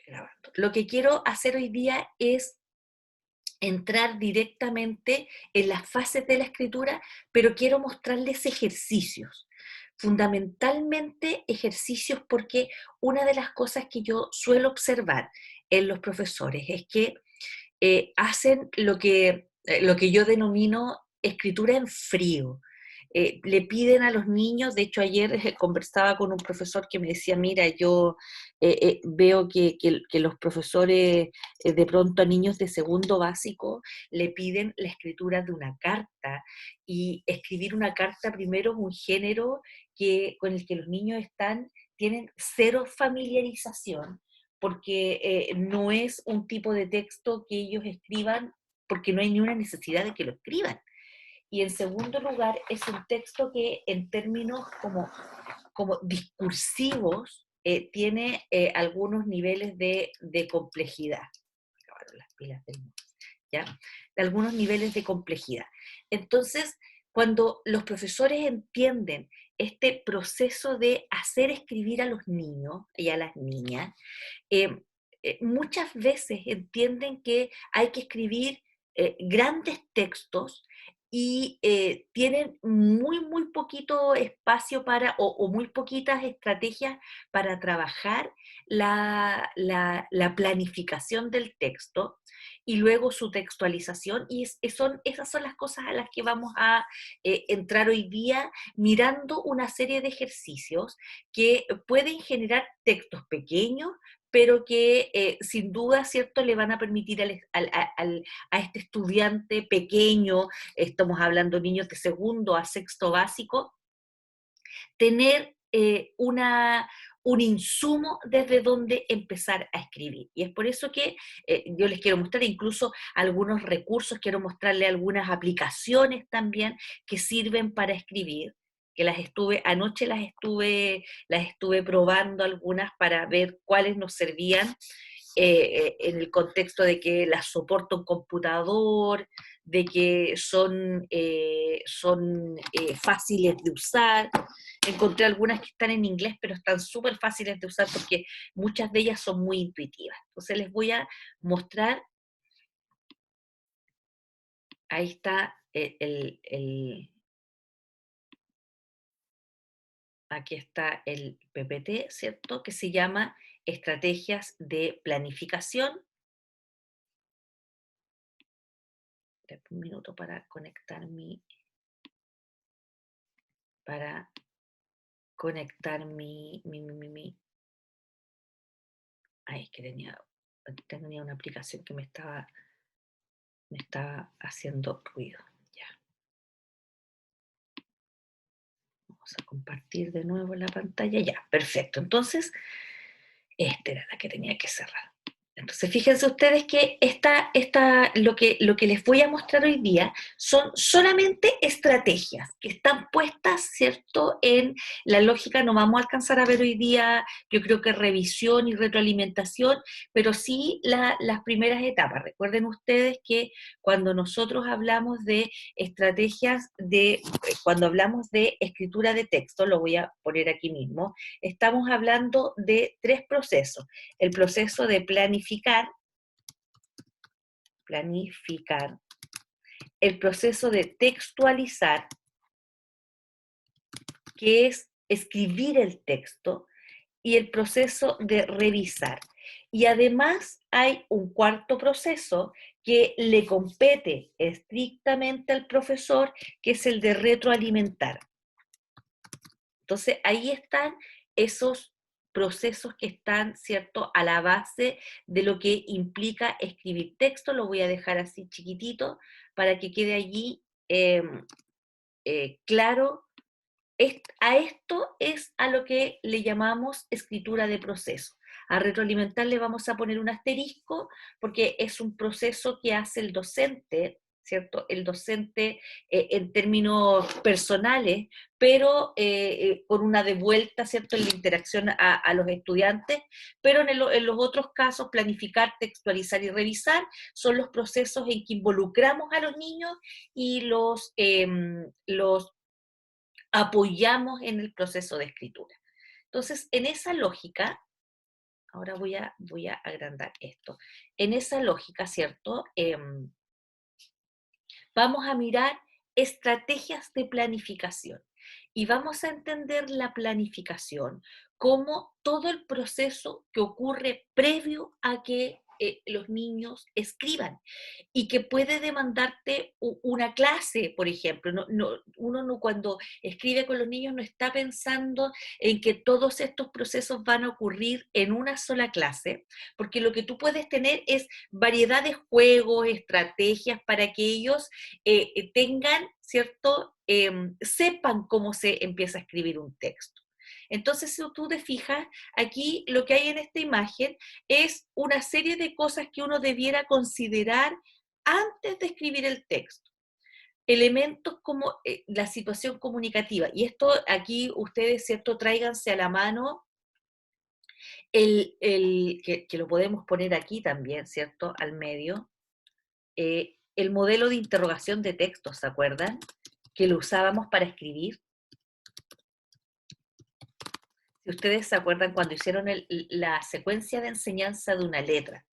grabando. Lo que quiero hacer hoy día es entrar directamente en las fases de la escritura, pero quiero mostrarles ejercicios, fundamentalmente ejercicios, porque una de las cosas que yo suelo observar en los profesores es que hacen lo que yo denomino escritura en frío. Le piden a los niños, de hecho ayer conversaba con un profesor que me decía, mira, yo veo que los profesores de pronto a niños de segundo básico le piden la escritura de una carta, y escribir una carta primero es un género con el que los niños tienen cero familiarización, porque no es un tipo de texto que ellos escriban porque no hay ni una necesidad de que lo escriban. Y en segundo lugar, es un texto que en términos como discursivos tiene algunos niveles de complejidad. Acabaron las pilas del mundo, ¿ya? De algunos niveles de complejidad. Entonces, cuando los profesores entienden este proceso de hacer escribir a los niños y a las niñas, eh, muchas veces entienden que hay que escribir grandes textos y tienen muy poquito espacio o muy poquitas estrategias para trabajar la planificación del texto y luego su textualización. Y esas son las cosas a las que vamos a entrar hoy día, mirando una serie de ejercicios que pueden generar textos pequeños, pero que sin duda, ¿cierto?, le van a permitir a este estudiante pequeño, estamos hablando de niños de segundo a sexto básico, tener un insumo desde donde empezar a escribir. Y es por eso que yo les quiero mostrar incluso algunos recursos, quiero mostrarles algunas aplicaciones también que sirven para escribir, que anoche las estuve probando algunas para ver cuáles nos servían en el contexto de que las soporta un computador, de que son fáciles de usar. Encontré algunas que están en inglés, pero están súper fáciles de usar porque muchas de ellas son muy intuitivas. Entonces les voy a mostrar, ahí está aquí está el PPT, ¿cierto? Que se llama Estrategias de Planificación. Un minuto para conectar ay, es que tenía una aplicación que me estaba haciendo ruido. Ya. Vamos a compartir de nuevo la pantalla. Ya, perfecto. Entonces, esta era la que tenía que cerrar. Entonces, fíjense ustedes que lo que les voy a mostrar hoy día son solamente estrategias que están puestas, ¿cierto?, en la lógica. No vamos a alcanzar a ver hoy día, yo creo que revisión y retroalimentación, pero sí las primeras etapas. Recuerden ustedes que cuando nosotros hablamos de cuando hablamos de escritura de texto, lo voy a poner aquí mismo, estamos hablando de tres procesos: el proceso de planificar, el proceso de textualizar, que es escribir el texto, y el proceso de revisar. Y además hay un cuarto proceso que le compete estrictamente al profesor, que es el de retroalimentar. Entonces, ahí están esos procesos que están, ¿cierto?, a la base de lo que implica escribir texto. Lo voy a dejar así chiquitito para que quede allí claro. A esto es a lo que le llamamos escritura de proceso. A retroalimentar le vamos a poner un asterisco porque es un proceso que hace el docente, ¿cierto? El docente en términos personales, pero con una devuelta, ¿cierto?, en la interacción a los estudiantes. Pero en los otros casos, planificar, textualizar y revisar son los procesos en que involucramos a los niños y los apoyamos en el proceso de escritura. Entonces, en esa lógica, Ahora voy a agrandar esto. En esa lógica, ¿cierto? Vamos a mirar estrategias de planificación y vamos a entender la planificación como todo el proceso que ocurre previo a que los niños escriban y que puede demandarte una clase, por ejemplo. Uno no, cuando escribe con los niños no está pensando en que todos estos procesos van a ocurrir en una sola clase, porque lo que tú puedes tener es variedad de juegos, estrategias para que ellos tengan, ¿cierto? Sepan cómo se empieza a escribir un texto. Entonces, si tú te fijas, aquí lo que hay en esta imagen es una serie de cosas que uno debiera considerar antes de escribir el texto. Elementos como la situación comunicativa. Y esto aquí ustedes, ¿cierto? Tráiganse a la mano que lo podemos poner aquí también, ¿cierto? Al medio. El modelo de interrogación de textos, ¿se acuerdan? Que lo usábamos para escribir. Si ustedes se acuerdan cuando hicieron la secuencia de enseñanza de una letra,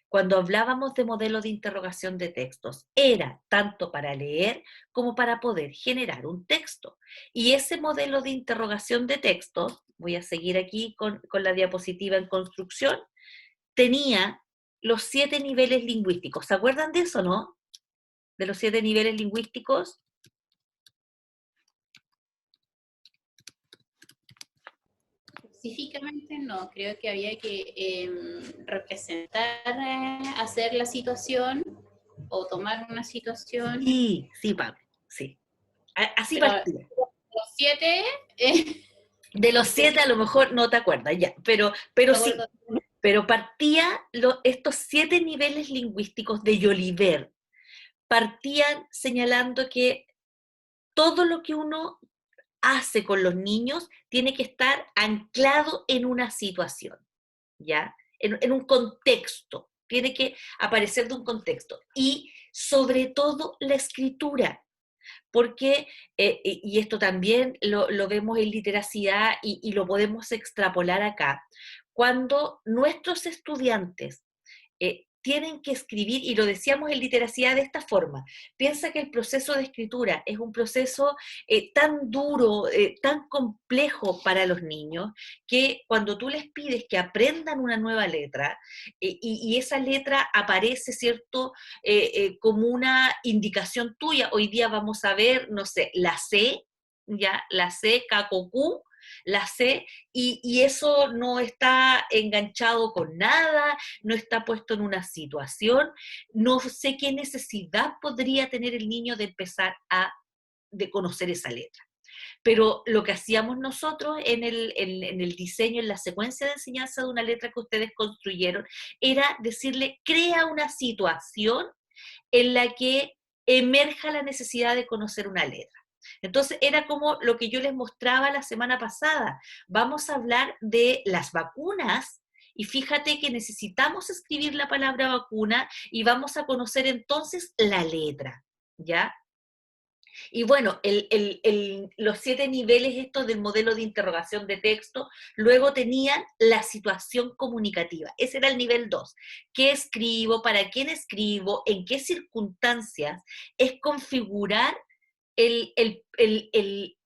cuando hablábamos de modelo de interrogación de textos, era tanto para leer como para poder generar un texto. Y ese modelo de interrogación de textos, voy a seguir aquí con la diapositiva en construcción, tenía los 7 niveles lingüísticos. ¿Se acuerdan de eso, no? De los 7 niveles lingüísticos. Específicamente no, creo que había que representar, hacer la situación o tomar una situación, Sí, sí, Pablo, sí. Así pero partía. los 7, eh, De los de 7 a lo mejor no te acuerdas, ya, pero sí, acuerdo. pero partía estos 7 niveles lingüísticos de Jolivet, partían señalando que todo lo que uno hace con los niños tiene que estar anclado en una situación, ¿ya? En un contexto, tiene que aparecer de un contexto. Y sobre todo la escritura, porque, y esto también lo vemos en literacidad y lo podemos extrapolar acá, cuando nuestros estudiantes tienen que escribir, y lo decíamos en literacidad de esta forma, piensa que el proceso de escritura es un proceso tan duro, tan complejo para los niños, que cuando tú les pides que aprendan una nueva letra, y esa letra aparece, ¿cierto?, como una indicación tuya, hoy día vamos a ver, no sé, la C, ya, la C, Q, la C, y eso no está enganchado con nada, no está puesto en una situación, no sé qué necesidad podría tener el niño de empezar de conocer esa letra. Pero lo que hacíamos nosotros en el diseño, en la secuencia de enseñanza de una letra que ustedes construyeron, era decirle, crea una situación en la que emerja la necesidad de conocer una letra. Entonces era como lo que yo les mostraba la semana pasada. Vamos a hablar de las vacunas y fíjate que necesitamos escribir la palabra vacuna y vamos a conocer entonces la letra, ¿ya? Y bueno, los 7 niveles estos del modelo de interrogación de texto, luego tenían la situación comunicativa. Ese era el nivel 2. ¿Qué escribo? ¿Para quién escribo? ¿En qué circunstancias? Es configurar el, el, el, el,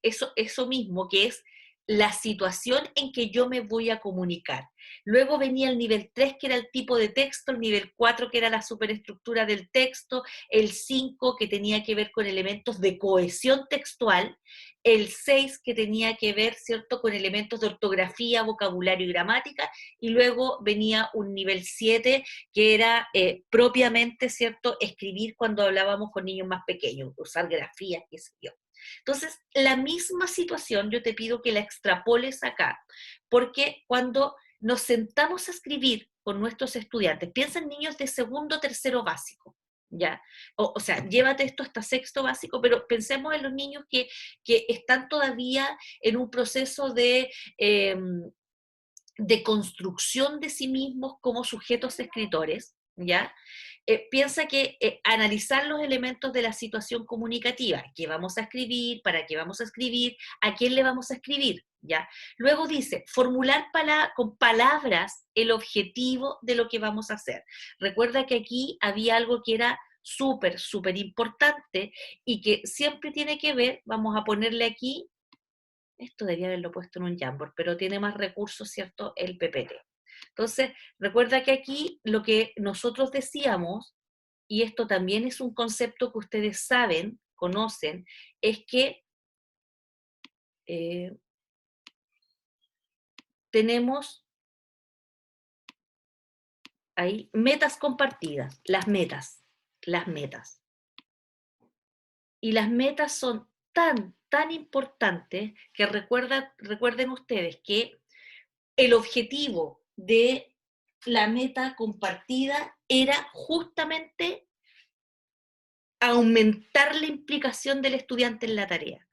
eso mismo, que es la situación en que yo me voy a comunicar. Luego venía el nivel 3, que era el tipo de texto, el nivel 4, que era la superestructura del texto, el 5, que tenía que ver con elementos de cohesión textual, el 6, que tenía que ver, ¿cierto?, con elementos de ortografía, vocabulario y gramática, y luego venía un nivel 7, que era propiamente, ¿cierto?, escribir cuando hablábamos con niños más pequeños, usar grafías, qué sé yo. Entonces, la misma situación yo te pido que la extrapoles acá, porque cuando nos sentamos a escribir con nuestros estudiantes, piensa en niños de segundo, tercero básico, ¿ya? O sea, llévate esto hasta sexto básico, pero pensemos en los niños que están todavía en un proceso de construcción de sí mismos como sujetos escritores, ¿ya? Piensa que analizar los elementos de la situación comunicativa, qué vamos a escribir, para qué vamos a escribir, a quién le vamos a escribir, ¿ya? Luego dice, formular con palabras el objetivo de lo que vamos a hacer. Recuerda que aquí había algo que era súper, súper importante y que siempre tiene que ver, vamos a ponerle aquí, esto debería haberlo puesto en un Jamboard, pero tiene más recursos, ¿cierto? El PPT. Entonces, recuerda que aquí lo que nosotros decíamos, y esto también es un concepto que ustedes saben, conocen, es que eh, tenemos ahí metas compartidas, las metas. Y las metas son tan, tan importantes que recuerden ustedes que el objetivo de la meta compartida era justamente aumentar la implicación del estudiante en la tarea.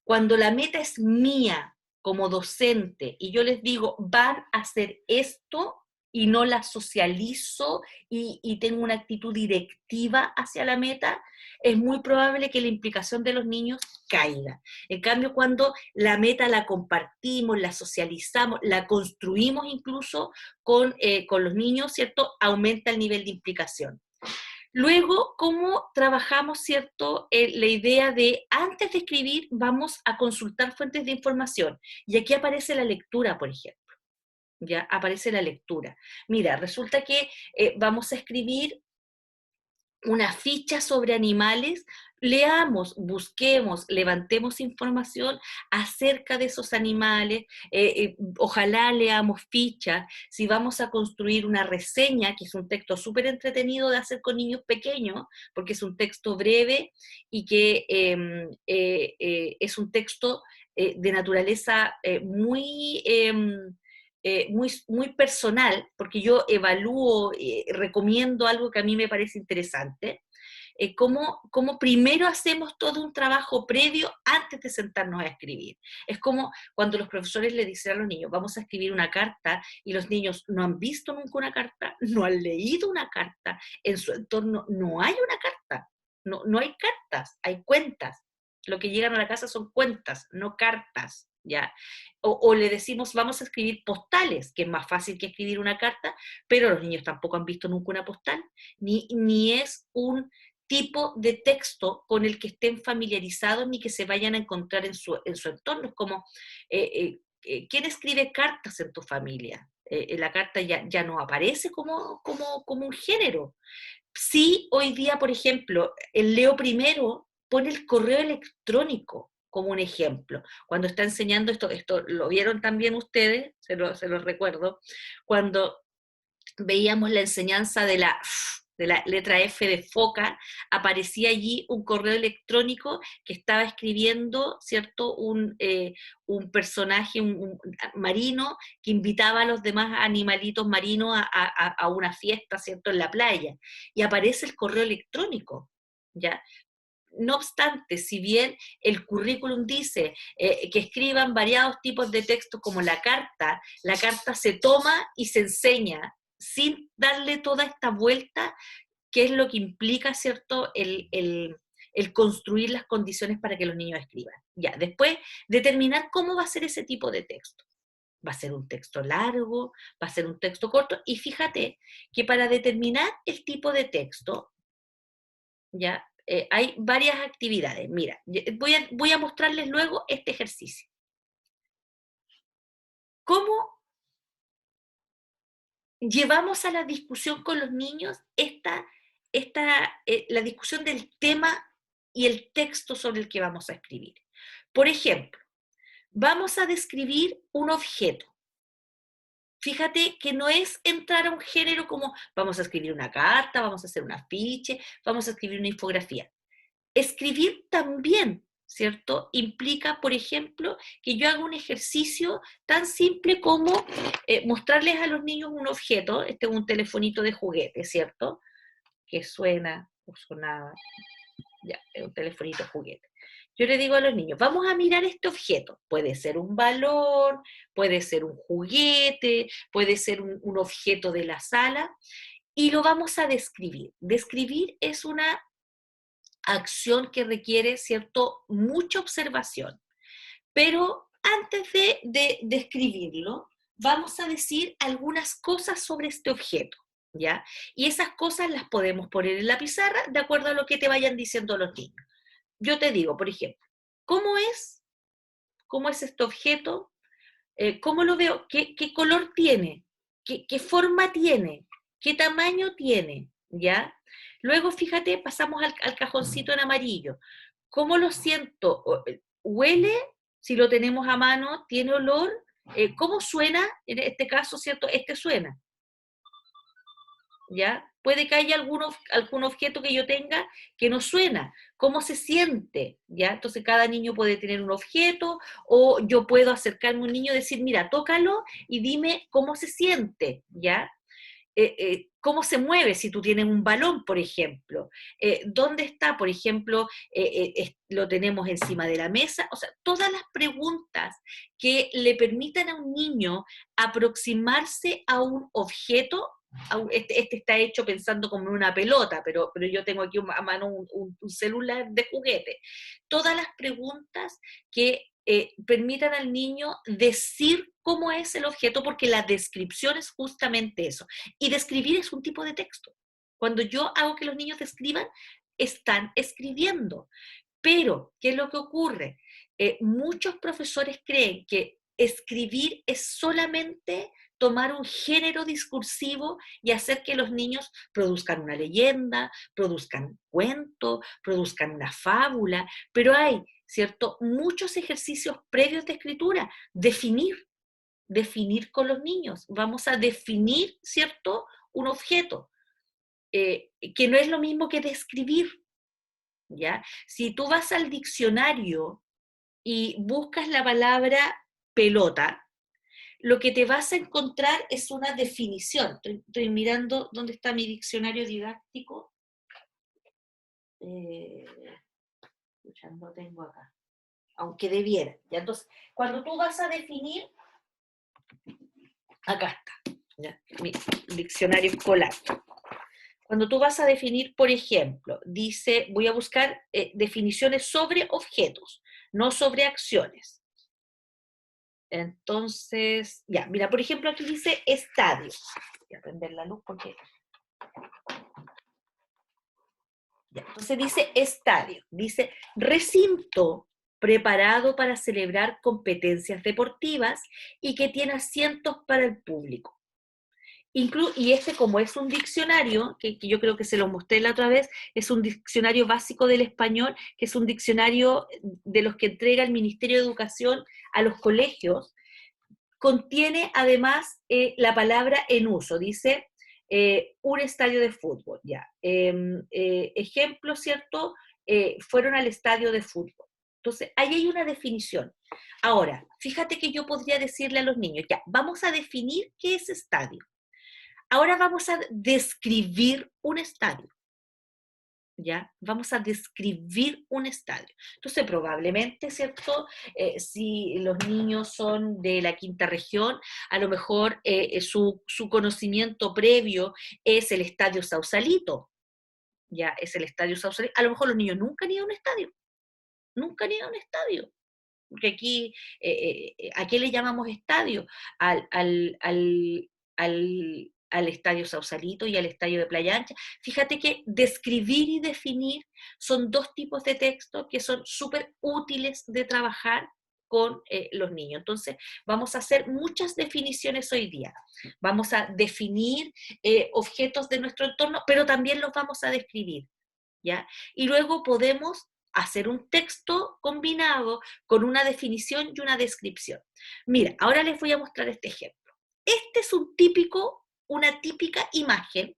Cuando la meta es mía como docente y yo les digo, van a hacer esto y no la socializo y tengo una actitud directiva hacia la meta, es muy probable que la implicación de los niños caiga. En cambio, cuando la meta la compartimos, la socializamos, la construimos incluso con los niños, ¿cierto? Aumenta el nivel de implicación. Luego, ¿cómo trabajamos, cierto? La idea de, antes de escribir, vamos a consultar fuentes de información. Y aquí aparece la lectura, por ejemplo. Ya aparece la lectura. Mira, resulta que vamos a escribir una ficha sobre animales, leamos, busquemos, levantemos información acerca de esos animales, ojalá leamos fichas, si vamos a construir una reseña, que es un texto súper entretenido de hacer con niños pequeños, porque es un texto breve y que es un texto de naturaleza muy personal, porque yo evalúo, recomiendo algo que a mí me parece interesante, cómo primero hacemos todo un trabajo previo antes de sentarnos a escribir. Es como cuando los profesores le dicen a los niños, vamos a escribir una carta, y los niños no han visto nunca una carta, no han leído una carta, en su entorno no hay una carta, no hay cartas, hay cuentas. Lo que llegan a la casa son cuentas, no cartas. ¿Ya? O le decimos, vamos a escribir postales, que es más fácil que escribir una carta, pero los niños tampoco han visto nunca una postal, ni es un tipo de texto con el que estén familiarizados ni que se vayan a encontrar en su entorno. Es como, ¿quién escribe cartas en tu familia? La carta ya no aparece como un género. Sí, hoy día, por ejemplo, el Leo primero pone el correo electrónico como un ejemplo. Cuando está enseñando esto lo vieron también ustedes, se los recuerdo, cuando veíamos la enseñanza de la letra F de foca, aparecía allí un correo electrónico que estaba escribiendo, ¿cierto? Un personaje, un marino, que invitaba a los demás animalitos marinos a una fiesta, ¿cierto? En la playa. Y aparece el correo electrónico, ¿ya? No obstante, si bien el currículum dice que escriban variados tipos de textos como la carta se toma y se enseña sin darle toda esta vuelta, que es lo que implica, ¿cierto?, el construir las condiciones para que los niños escriban. Ya, después, determinar cómo va a ser ese tipo de texto. Va a ser un texto largo, va a ser un texto corto, y fíjate que para determinar el tipo de texto, ya, hay varias actividades. Mira, voy a mostrarles luego este ejercicio. ¿Cómo llevamos a la discusión con los niños la discusión del tema y el texto sobre el que vamos a escribir? Por ejemplo, vamos a describir un objeto. Fíjate que no es entrar a un género como vamos a escribir una carta, vamos a hacer un afiche, vamos a escribir una infografía. Escribir también, ¿cierto? Implica, por ejemplo, que yo haga un ejercicio tan simple como mostrarles a los niños un objeto. Este es un telefonito de juguete, ¿cierto? Que suena o sonaba. Ya, es un telefonito de juguete. Yo le digo a los niños, vamos a mirar este objeto. Puede ser un balón, puede ser un juguete, puede ser un objeto de la sala. y lo vamos a describir. Describir es una acción que requiere, ¿cierto?, mucha observación. Pero antes de describirlo, vamos a decir algunas cosas sobre este objeto, ¿ya? Y esas cosas las podemos poner en la pizarra de acuerdo a lo que te vayan diciendo los niños. Yo te digo, por ejemplo, ¿cómo es? ¿Cómo es este objeto? ¿Cómo lo veo? ¿Qué color tiene? ¿Qué forma tiene? ¿Qué tamaño tiene? ¿Ya? Luego, fíjate, pasamos al cajoncito en amarillo. ¿Cómo lo siento? ¿Huele? Si lo tenemos a mano, ¿tiene olor? ¿Cómo suena? En este caso, ¿cierto? Este suena. ¿Ya? Puede que haya algún objeto que yo tenga que no suena. ¿Cómo se siente? ¿Ya? Entonces cada niño puede tener un objeto o yo puedo acercarme a un niño y decir, mira, tócalo y dime cómo se siente, ¿ya? Cómo se mueve si tú tienes un balón, por ejemplo, dónde está, por ejemplo, lo tenemos encima de la mesa, o sea, todas las preguntas que le permitan a un niño aproximarse a un objeto. Este está hecho pensando como en una pelota, pero yo tengo aquí a mano un celular de juguete. Todas las preguntas que permitan al niño decir cómo es el objeto, porque la descripción es justamente eso. Y describir es un tipo de texto. Cuando yo hago que los niños describan, están escribiendo. Pero, ¿qué es lo que ocurre? Muchos profesores creen que escribir es solamente tomar un género discursivo y hacer que los niños produzcan una leyenda, produzcan un cuento, produzcan una fábula, pero hay, ¿cierto?, muchos ejercicios previos de escritura. Definir con los niños. Vamos a definir, ¿cierto?, un objeto, que no es lo mismo que describir, ¿ya? Si tú vas al diccionario y buscas la palabra pelota, lo que te vas a encontrar es una definición. Estoy mirando dónde está mi diccionario didáctico. Ya no tengo acá, aunque debiera. ¿Ya? Entonces, cuando tú vas a definir, acá está, ¿ya? Mi diccionario escolar. Cuando tú vas a definir, por ejemplo, dice, voy a buscar definiciones sobre objetos, no sobre acciones. Entonces, ya, mira, por ejemplo, aquí dice estadio. Voy a prender la luz porque... Ya, entonces dice estadio, dice recinto preparado para celebrar competencias deportivas y que tiene asientos para el público. Y este, como es un diccionario, que yo creo que se lo mostré la otra vez, es un diccionario básico del español, que es un diccionario de los que entrega el Ministerio de Educación a los colegios, contiene además la palabra en uso, dice un estadio de fútbol, ya. Ejemplo, ¿cierto? Fueron al estadio de fútbol. Entonces, ahí hay una definición. Ahora, fíjate que yo podría decirle a los niños, ya, vamos a definir qué es estadio. Ahora vamos a describir un estadio, ¿ya? Vamos a describir un estadio. Entonces, probablemente, ¿cierto? Si los niños son de la quinta región, a lo mejor su conocimiento previo es el Estadio Sausalito, ¿ya? Es el Estadio Sausalito. A lo mejor los niños nunca han ido a un estadio, nunca han ido a un estadio. Porque aquí, ¿a qué le llamamos estadio? Al estadio Sausalito y al estadio de Playa Ancha. Fíjate que describir y definir son dos tipos de textos que son súper útiles de trabajar con los niños. Entonces, vamos a hacer muchas definiciones hoy día. Vamos a definir objetos de nuestro entorno, pero también los vamos a describir, ¿ya? Y luego podemos hacer un texto combinado con una definición y una descripción. Mira, ahora les voy a mostrar este ejemplo. Este es una típica imagen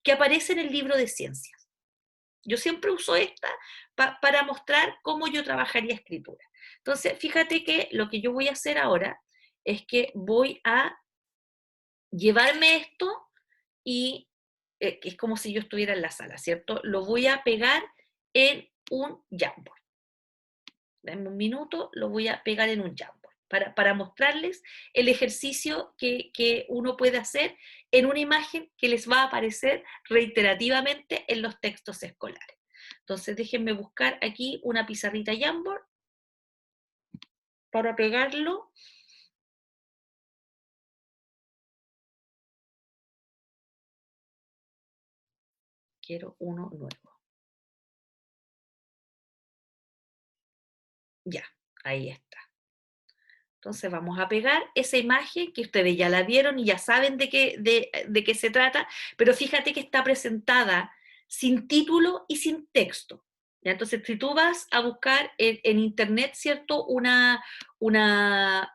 que aparece en el libro de ciencias. Yo siempre uso esta para mostrar cómo yo trabajaría escritura. Entonces, fíjate que lo que yo voy a hacer ahora es que voy a llevarme esto y que es como si yo estuviera en la sala, ¿cierto? Lo voy a pegar en un Jamboard. Dame un minuto, lo voy a pegar en un Jamboard. para mostrarles el ejercicio que uno puede hacer en una imagen que les va a aparecer reiterativamente en los textos escolares. Entonces déjenme buscar aquí una pizarrita Jamboard para pegarlo. Quiero uno nuevo. Ya, ahí está. Entonces vamos a pegar esa imagen que ustedes ya la vieron y ya saben de qué se trata, pero fíjate que está presentada sin título y sin texto. ¿Ya? Entonces, si tú vas a buscar en internet, ¿cierto? Una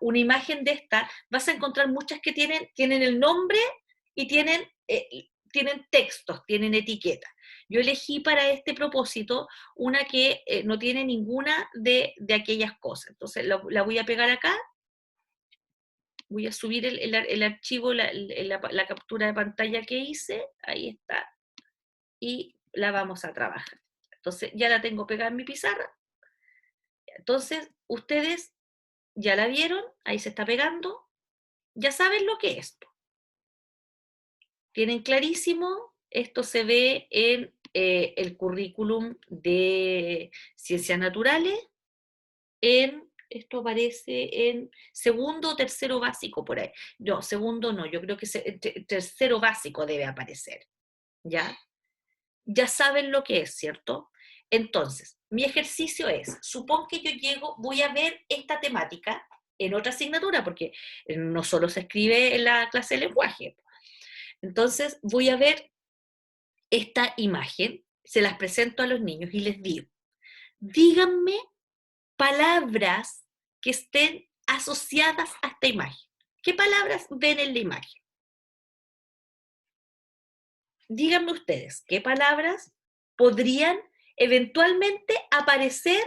imagen de esta, vas a encontrar muchas que tienen el nombre y tienen textos, tienen etiquetas. Yo elegí para este propósito una que no tiene ninguna de aquellas cosas. Entonces la voy a pegar acá. Voy a subir el archivo, la captura de pantalla que hice, ahí está, y la vamos a trabajar. Entonces ya la tengo pegada en mi pizarra. Entonces ustedes ya la vieron, ahí se está pegando, ya saben lo que es. Tienen clarísimo, esto se ve en el currículum de Ciencias Naturales, esto aparece en segundo o tercero básico por ahí. No, segundo no, yo creo que tercero básico debe aparecer, ¿ya? Ya saben lo que es, ¿cierto? Entonces, mi ejercicio es, supón que yo voy a ver esta temática en otra asignatura, porque no solo se escribe en la clase de lenguaje. Entonces, voy a ver esta imagen, se las presento a los niños y les digo, díganme palabras que estén asociadas a esta imagen. ¿Qué palabras ven en la imagen? Díganme ustedes, ¿qué palabras podrían eventualmente aparecer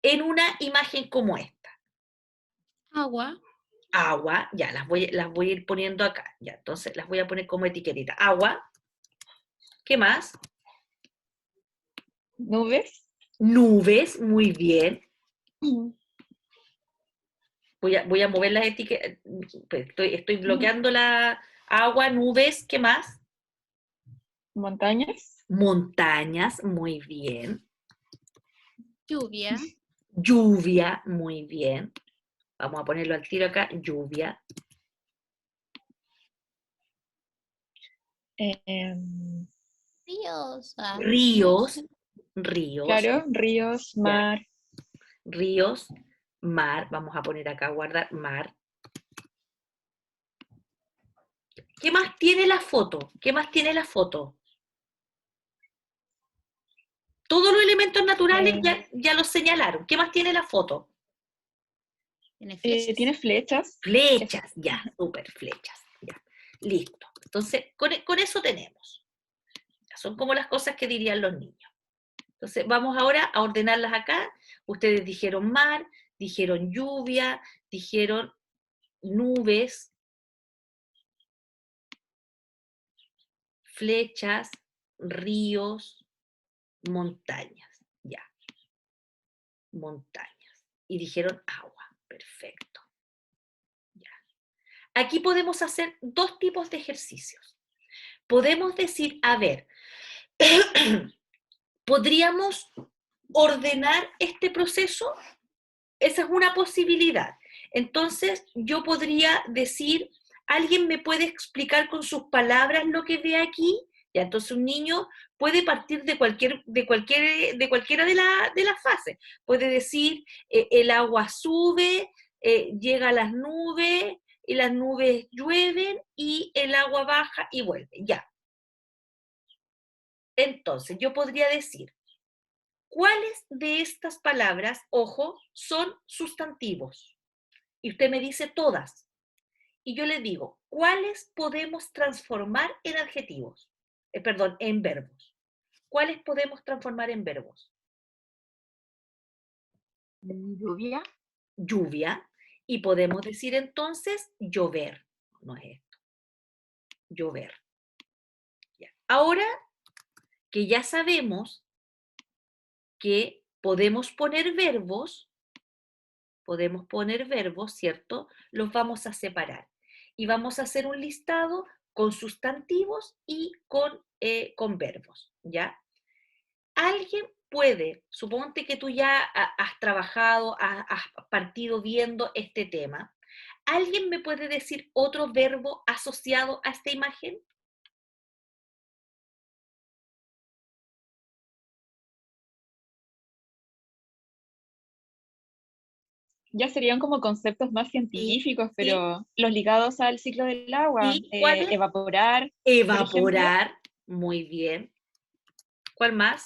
en una imagen como esta? Agua. Agua, ya, las voy a ir poniendo acá. Ya, entonces las voy a poner como etiquetita. Agua. ¿Qué más? Nubes. Nubes, muy bien. Voy a mover las etiquetas. Estoy bloqueando la agua, nubes. ¿Qué más? Montañas. Montañas, muy bien. Lluvia. Lluvia, muy bien. Vamos a ponerlo al tiro acá, lluvia. Ríos. Ríos, ríos, Claro, ríos, ya. mar. Ríos, mar. Vamos a poner acá, guardar, mar. ¿Qué más tiene la foto? ¿Qué más tiene la foto? Todos los elementos naturales ya los señalaron. ¿Qué más tiene la foto? Tiene flechas. Tiene flechas. Flechas, ya, súper flechas. Ya. Listo. Entonces, con eso tenemos. Ya son como las cosas que dirían los niños. Entonces, vamos ahora a ordenarlas acá. Ustedes dijeron mar, dijeron lluvia, dijeron nubes, flechas, ríos, montañas. Ya, montañas. Y dijeron agua. Perfecto. Ya. Aquí podemos hacer dos tipos de ejercicios. Podemos decir, a ver, ¿podríamos ordenar este proceso? Esa es una posibilidad. Entonces, yo podría decir, ¿alguien me puede explicar con sus palabras lo que ve aquí? Ya, entonces un niño puede partir de cualquiera de las fases. Puede decir, el agua sube, llega a las nubes, y las nubes llueven, y el agua baja y vuelve. Ya. Entonces, yo podría decir, ¿cuáles de estas palabras, ojo, son sustantivos? Y usted me dice todas. Y yo le digo, ¿cuáles podemos transformar en adjetivos? Perdón, en verbos. ¿Cuáles podemos transformar en verbos? Lluvia. Lluvia. Y podemos decir entonces llover. No es esto. Llover. Ya. Ahora que ya sabemos que podemos poner verbos, podemos poner verbos, ¿cierto? Los vamos a separar. Y vamos a hacer un listado con sustantivos y con verbos, ¿ya? Alguien puede, suponte que tú ya has trabajado, has partido viendo este tema. ¿Alguien me puede decir otro verbo asociado a esta imagen? Ya serían como conceptos más Sí, científicos, sí, pero los ligados al ciclo del agua, sí. ¿Cuál es? evaporar, por ejemplo. Evaporar. Muy bien. ¿Cuál más?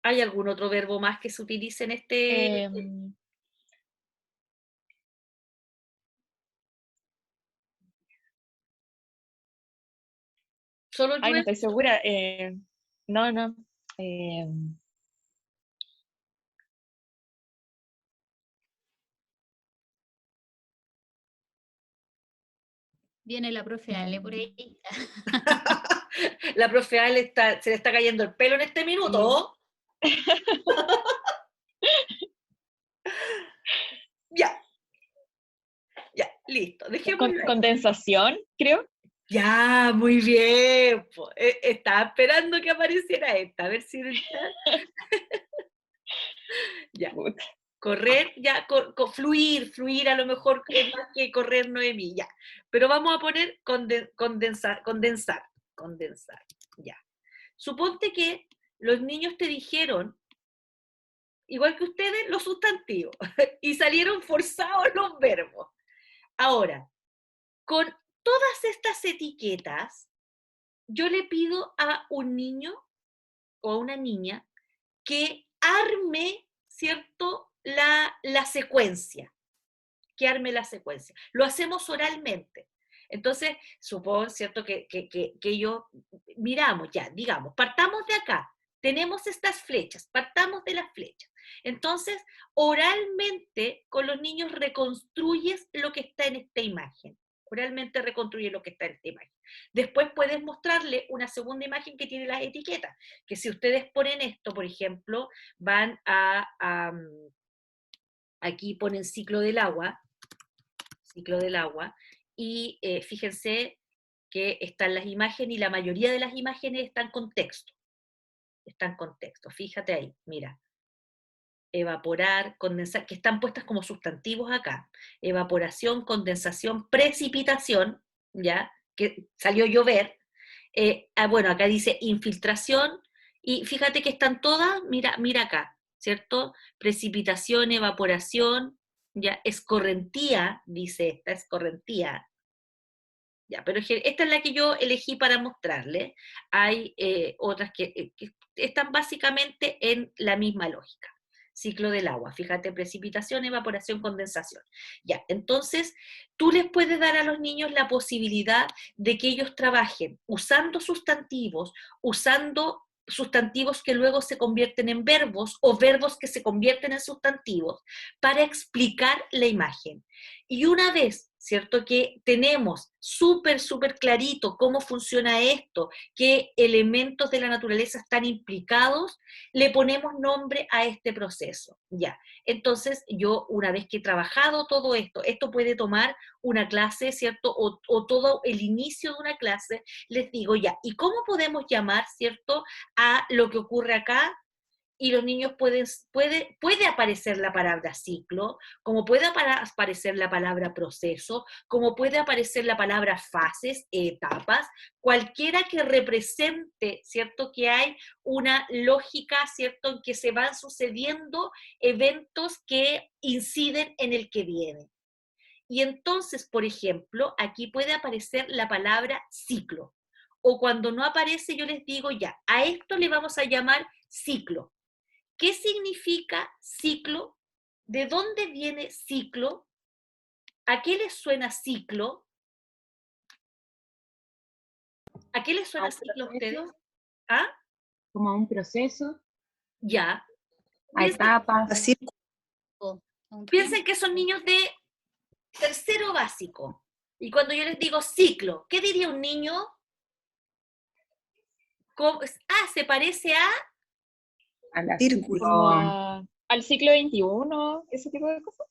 ¿Hay algún otro verbo más que se utilice en este? em, ¿Solo Ay, no llueve? estoy segura. No, no. Viene la profe Ale por ahí. La profe Ale se le está cayendo el pelo en este Sí. minuto. Ya, ya, listo. Dejémoslo ahí. Condensación, creo. Ya, muy bien. Po. Estaba esperando que apareciera esta, a ver si ya. Puta. Correr, ya, fluir a lo mejor es más que correr Noemí, ya. Pero vamos a poner condensar, ya. Suponte que los niños te dijeron, igual que ustedes, los sustantivos, y salieron forzados los verbos. Ahora, con todas estas etiquetas, yo le pido a un niño o a una niña que arme, ¿cierto?, la secuencia, que arme la secuencia. Lo hacemos oralmente. Entonces, supongo, ¿cierto?, que ellos miramos ya, digamos, partamos de acá, tenemos estas flechas, partamos de las flechas. Entonces, oralmente, con los niños reconstruyes lo que está en esta imagen. Oralmente reconstruye lo que está en esta imagen. Después puedes mostrarle una segunda imagen que tiene las etiquetas, que si ustedes ponen esto, por ejemplo, van aquí ponen ciclo del agua, y fíjense que están las imágenes y la mayoría de las imágenes están con texto, fíjate ahí, mira, evaporar, condensar, que están puestas como sustantivos acá, evaporación, condensación, precipitación, ya, que salió llover, bueno, acá dice infiltración, y fíjate que están todas, mira acá, ¿cierto? Precipitación, evaporación, ya, escorrentía, dice esta, escorrentía, ya, pero esta es la que yo elegí para mostrarle. Hay otras que están básicamente en la misma lógica. Ciclo del agua, fíjate, precipitación, evaporación, condensación. Ya, entonces tú les puedes dar a los niños la posibilidad de que ellos trabajen usando sustantivos que luego se convierten en verbos o verbos que se convierten en sustantivos para explicar la imagen. Y una vez, ¿cierto?, que tenemos súper clarito cómo funciona esto, qué elementos de la naturaleza están implicados, le ponemos nombre a este proceso. Ya. Entonces, yo una vez que he trabajado todo esto puede tomar una clase, ¿cierto?, o todo el inicio de una clase, les digo ya, ¿y cómo podemos llamar, ¿cierto?, a lo que ocurre acá? Y los niños puede aparecer la palabra ciclo, como puede aparecer la palabra proceso, como puede aparecer la palabra fases, etapas, cualquiera que represente, ¿cierto?, que hay una lógica, ¿cierto?, en que se van sucediendo eventos que inciden en el que viene. Y entonces, por ejemplo, aquí puede aparecer la palabra ciclo. O cuando no aparece, yo les digo ya, a esto le vamos a llamar ciclo. ¿Qué significa ciclo? ¿De dónde viene ciclo? ¿A qué les suena ciclo? ¿A qué les A suena un ciclo a ustedes? proceso, ¿Ah? como a un proceso, Ya. a Piensen, etapas. Así a un piensen que son tiempo. niños de tercero básico. Y cuando yo les digo ciclo, ¿qué diría un niño? ¿Se parece a? a la Círculo. ciclo... Al siglo XXI, ese tipo de cosas.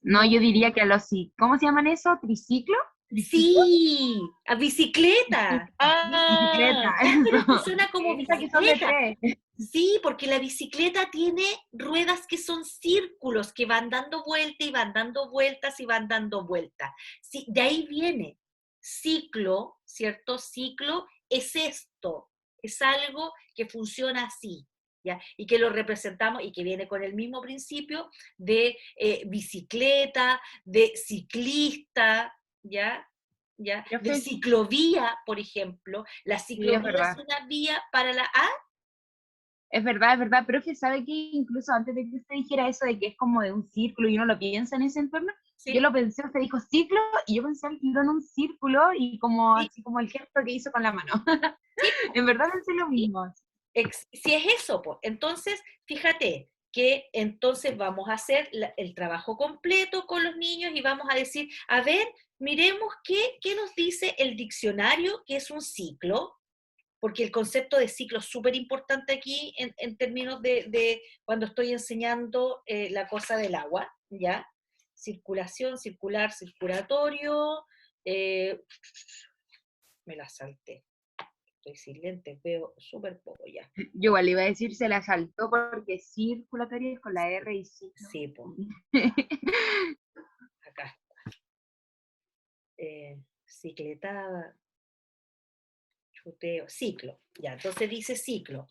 No, yo diría que a los... ¿Cómo se llaman eso? ¿Triciclo? Sí, a bicicleta. Bicicleta. Pero funciona como Esas que son de bicicleta. 3. Sí, porque la bicicleta tiene ruedas que son círculos, que van dando vueltas y van dando vueltas y van dando vueltas. Sí, de ahí viene ciclo, ¿cierto? Ciclo es esto, es algo que funciona así, ¿ya? Y que lo representamos y que viene con el mismo principio de bicicleta, de ciclista, ¿ya? ¿Ya? Yo De fui- ciclovía, por ejemplo. La Sí, es ciclovía es verdad. una vía para la... Es verdad, profe, ¿sabe que incluso antes de que usted dijera eso de que es como de un círculo y uno lo piensa en ese entorno, Sí. yo lo pensé, usted dijo ciclo, y yo pensé al tiro en un círculo y como Sí. así como el gesto que hizo con la mano. En verdad pensé lo mismo. Si es eso, pues, entonces, fíjate que entonces vamos a hacer el trabajo completo con los niños y vamos a decir, a ver, miremos qué nos dice el diccionario, que es un ciclo, porque el concepto de ciclo es súper importante aquí en términos de cuando estoy enseñando la cosa del agua, ¿ya? Circulación, circular, circulatorio, me la salté. Estoy sin lentes, veo súper poco ya. Yo igual iba a decir, se la saltó porque circulatoria es con la R y ciclo. Sí, pues, acá está. Cicletada, chuteo, ciclo. Ya, entonces dice ciclo.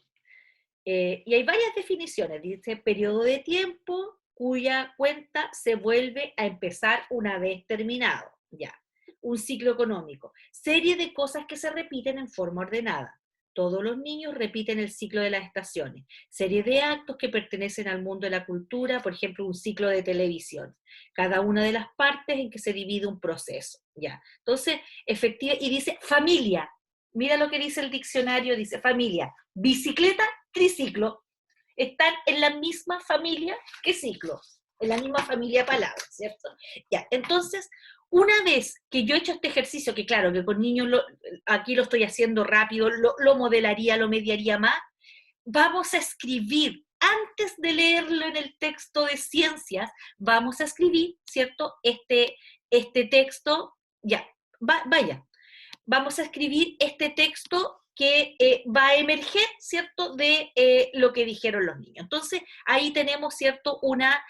Y hay varias definiciones. Dice periodo de tiempo cuya cuenta se vuelve a empezar una vez terminado. Ya. Un ciclo económico. Serie de cosas que se repiten en forma ordenada. Todos los niños repiten el ciclo de las estaciones. Serie de actos que pertenecen al mundo de la cultura, por ejemplo, un ciclo de televisión. Cada una de las partes en que se divide un proceso. Ya. Entonces, y dice familia. Mira lo que dice el diccionario, dice familia. Bicicleta, triciclo, están en la misma familia que ciclo, en la misma familia de palabras, ¿cierto? Ya, entonces, una vez que yo he hecho este ejercicio, que claro, que con niños aquí lo estoy haciendo rápido, lo modelaría, lo mediaría más, vamos a escribir, antes de leerlo en el texto de ciencias, vamos a escribir, ¿cierto? Este texto, ya, vaya, vamos a escribir este texto que va a emerger, ¿cierto?, de lo que dijeron los niños. Entonces, ahí tenemos, ¿cierto?, una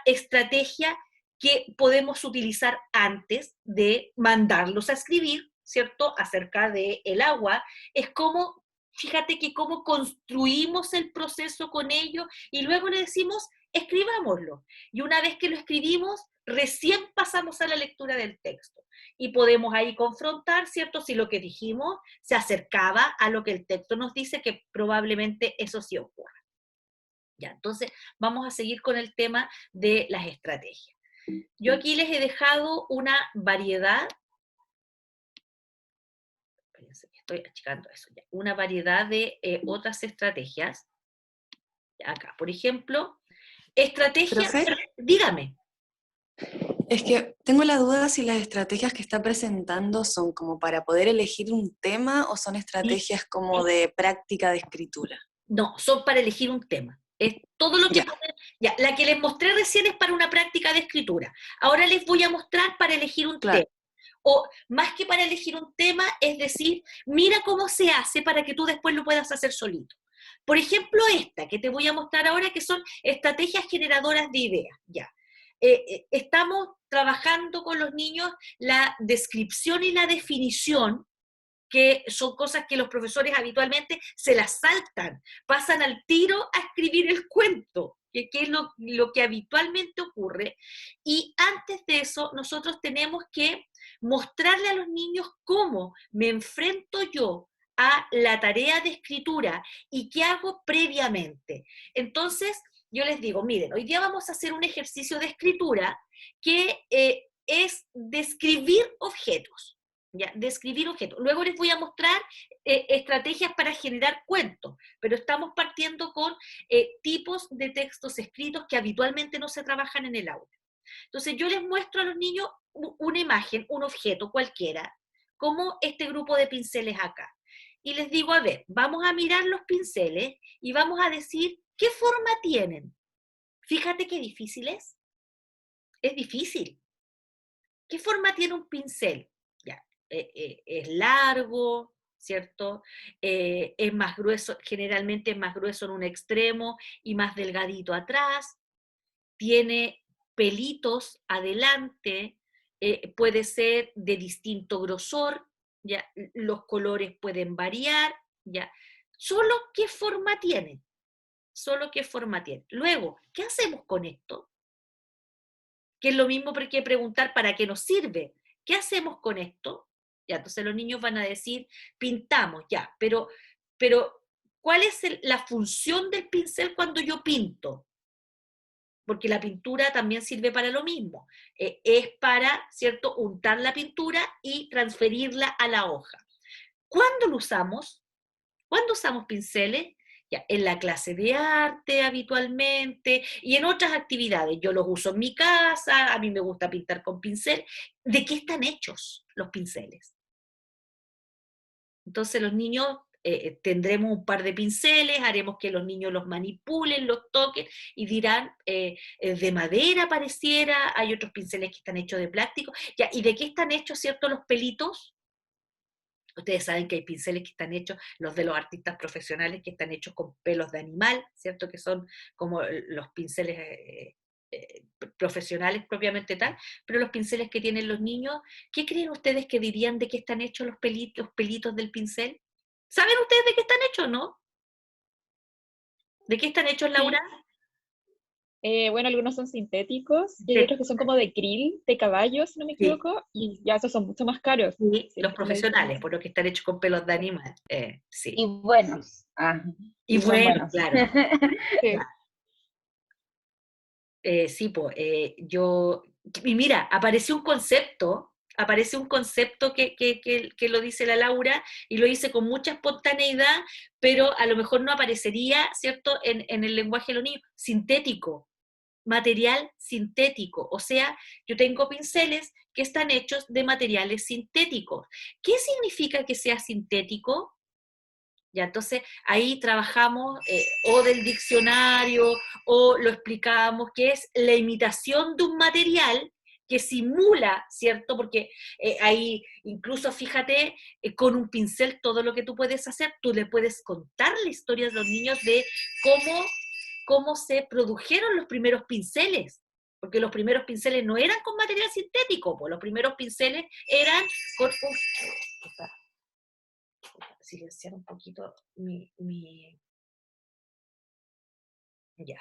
estrategia que podemos utilizar antes de mandarlos a escribir, ¿cierto?, acerca del agua. Es como, fíjate que cómo construimos el proceso con ellos y luego le decimos, escribámoslo. Y una vez que lo escribimos, recién pasamos a la lectura del texto. Y podemos ahí confrontar, ¿cierto? Si lo que dijimos se acercaba a lo que el texto nos dice, que probablemente eso sí ocurra. Ya, entonces vamos a seguir con el tema de las estrategias. Yo aquí les he dejado una variedad, espérense, estoy achicando eso ya, una variedad de otras estrategias. Acá, por ejemplo, estrategia, ¿Profe? dígame. Es que tengo la duda si las estrategias que está presentando son como para poder elegir un tema o son estrategias como de práctica de escritura. No, son para elegir un tema. Es todo lo que... Ya. Ya, la que les mostré recién es para una práctica de escritura. Ahora les voy a mostrar para elegir un Claro. tema. O más que para elegir un tema, es decir, mira cómo se hace para que tú después lo puedas hacer solito. Por ejemplo, esta que te voy a mostrar ahora, que son estrategias generadoras de ideas. Ya. Estamos trabajando con los niños la descripción y la definición, que son cosas que los profesores habitualmente se las saltan, pasan al tiro a escribir el cuento, que es lo que habitualmente ocurre. Y antes de eso, nosotros tenemos que mostrarle a los niños cómo me enfrento yo a la tarea de escritura y qué hago previamente. Entonces, yo les digo, miren, hoy día vamos a hacer un ejercicio de escritura que es describir objetos. ¿Ya? Describir objetos. Luego les voy a mostrar estrategias para generar cuentos, pero estamos partiendo con tipos de textos escritos que habitualmente no se trabajan en el aula. Entonces yo les muestro a los niños una imagen, un objeto cualquiera, como este grupo de pinceles acá. Y les digo, a ver, vamos a mirar los pinceles y vamos a decir, ¿Qué forma tienen? Fíjate qué difícil es. Es difícil. ¿Qué forma tiene un pincel? Ya, es largo, ¿cierto? Es más grueso, generalmente es más grueso en un extremo y más delgadito atrás. Tiene pelitos adelante, puede ser de distinto grosor, ya, los colores pueden variar, ya. Solo qué forma tiene, solo qué forma tiene. Luego, ¿qué hacemos con esto? Que es lo mismo que preguntar para qué nos sirve. ¿Qué hacemos con esto? Ya, entonces los niños van a decir, pintamos, ya, pero ¿cuál es la función del pincel cuando yo pinto? Porque la pintura también sirve para lo mismo. Es para, ¿cierto?, untar la pintura y transferirla a la hoja. ¿Cuándo lo usamos? ¿Cuándo usamos pinceles? Ya, en la clase de arte habitualmente y en otras actividades. Yo los uso en mi casa, a mí me gusta pintar con pincel. ¿De qué están hechos los pinceles? Entonces los niños tendremos un par de pinceles, haremos que los niños los manipulen, los toquen y dirán, de madera pareciera, hay otros pinceles que están hechos de plástico. Ya, ¿y de qué están hechos, cierto, los pelitos? Ustedes saben que hay pinceles que están hechos, los de los artistas profesionales, que están hechos con pelos de animal, ¿cierto? Que son como los pinceles profesionales propiamente tal, pero los pinceles que tienen los niños, ¿qué creen ustedes que dirían de qué están hechos los pelitos del pincel? ¿Saben ustedes de qué están hechos, no? ¿De qué están hechos, Laura? Sí. Bueno, algunos son sintéticos y hay otros que son como de krill, de caballo, si no me Sí. equivoco, y ya esos son mucho más caros. Sí, Sí, los profesionales, por lo que están hechos con pelos de animal. Sí. Y buenos. Y son bueno, buenos. claro. Sí. Sí, pues, y mira, aparece un concepto que lo dice la Laura, y lo dice con mucha espontaneidad, pero a lo mejor no aparecería, ¿cierto?, en el lenguaje de los niños, sintético, material sintético, o sea, yo tengo pinceles que están hechos de materiales sintéticos. ¿Qué significa que sea sintético? Ya, entonces ahí trabajamos o del diccionario o lo explicamos, que es la imitación de un material que simula, ¿cierto? Porque ahí incluso fíjate, con un pincel todo lo que tú puedes hacer, tú le puedes contar la historia a los niños de cómo se produjeron los primeros pinceles, porque los primeros pinceles no eran con material sintético, pues los primeros pinceles eran con silenciar un poquito ya,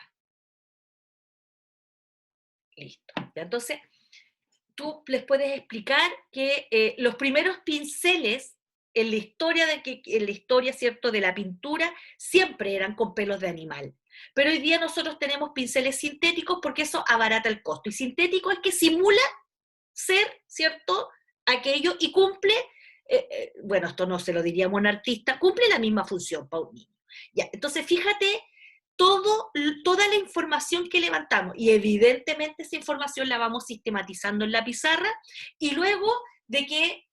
listo. Ya, entonces, tú les puedes explicar que los primeros pinceles en la historia ¿cierto?, de la pintura, siempre eran con pelos de animal. Pero hoy día nosotros tenemos pinceles sintéticos porque eso abarata el costo. Y sintético es que simula ser, ¿cierto?, aquello y cumple, bueno, esto no se lo diríamos a un artista, cumple la misma función para un niño. Ya, entonces fíjate toda la información que levantamos, y evidentemente esa información la vamos sistematizando en la pizarra, y luego de que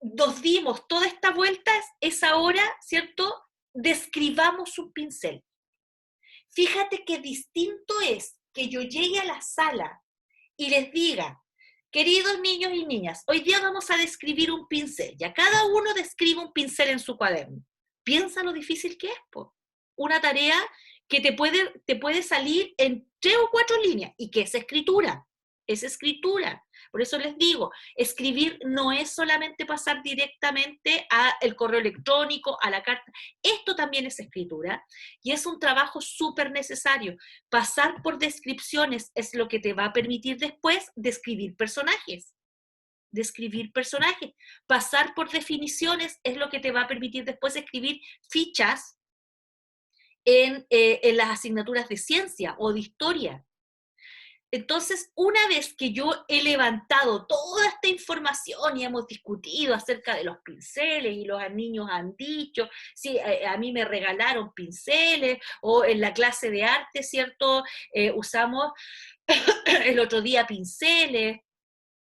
nos dimos toda esta vuelta, es ahora, ¿cierto?, describamos un pincel. Fíjate qué distinto es que yo llegue a la sala y les diga, queridos niños y niñas, hoy día vamos a describir un pincel, ya cada uno describe un pincel en su cuaderno. Piensa lo difícil que es, po. Una tarea que te puede salir en 3 o 4 líneas, y que es escritura. Es escritura. Por eso les digo, escribir no es solamente pasar directamente al correo electrónico, a la carta. Esto también es escritura, y es un trabajo súper necesario. Pasar por descripciones es lo que te va a permitir después describir personajes. Pasar por definiciones es lo que te va a permitir después escribir fichas en las asignaturas de ciencia o de historia. Entonces, una vez que yo he levantado toda esta información y hemos discutido acerca de los pinceles, y los niños han dicho, sí, a mí me regalaron pinceles, o en la clase de arte, ¿cierto?, usamos el otro día pinceles,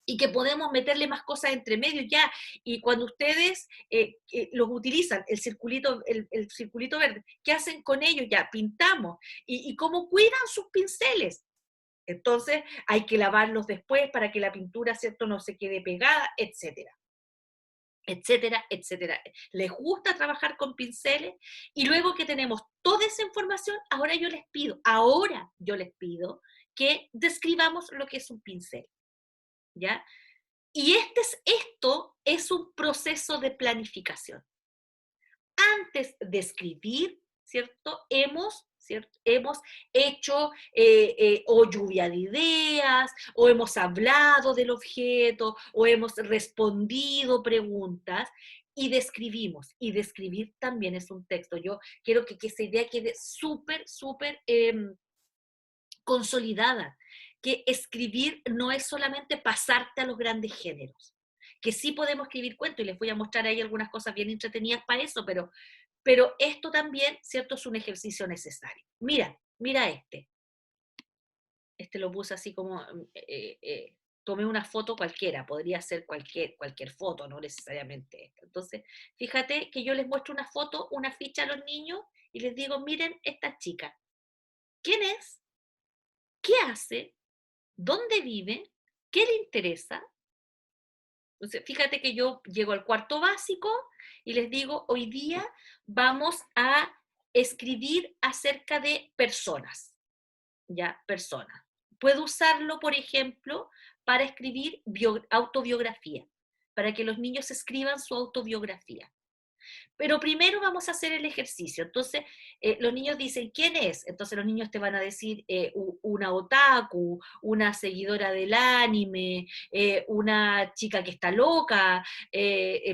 y que podemos meterle más cosas entre medio ya, y cuando ustedes los utilizan, el circulito verde, ¿qué hacen con ellos? Ya, pintamos, y cómo cuidan sus pinceles. Entonces hay que lavarlos después para que la pintura, ¿cierto?, no se quede pegada, etcétera, etcétera, etcétera. Les gusta trabajar con pinceles, y luego que tenemos toda esa información, ahora yo les pido que describamos lo que es un pincel, ¿ya? Y esto es un proceso de planificación. Antes de escribir, ¿cierto? Hemos hecho o lluvia de ideas, o hemos hablado del objeto, o hemos respondido preguntas, y describimos. Y describir también es un texto. Yo quiero que esa idea quede súper, súper consolidada, que escribir no es solamente pasarte a los grandes géneros, que sí podemos escribir cuentos, y les voy a mostrar ahí algunas cosas bien entretenidas para eso, pero esto también, ¿cierto?, es un ejercicio necesario. Mira este lo puse así como, tomé una foto cualquiera, podría ser cualquier foto, no necesariamente esta. Entonces, fíjate que yo les muestro una foto, una ficha a los niños, y les digo, miren esta chica, ¿quién es? ¿Qué hace? ¿Dónde vive? ¿Qué le interesa? Entonces, fíjate que yo llego al cuarto básico y les digo, hoy día vamos a escribir acerca de personas, ¿ya? Personas. Puedo usarlo, por ejemplo, para escribir autobiografía, para que los niños escriban su autobiografía. Pero primero vamos a hacer el ejercicio. Entonces, los niños dicen, ¿quién es? Entonces los niños te van a decir una otaku, una seguidora del anime, una chica que está loca,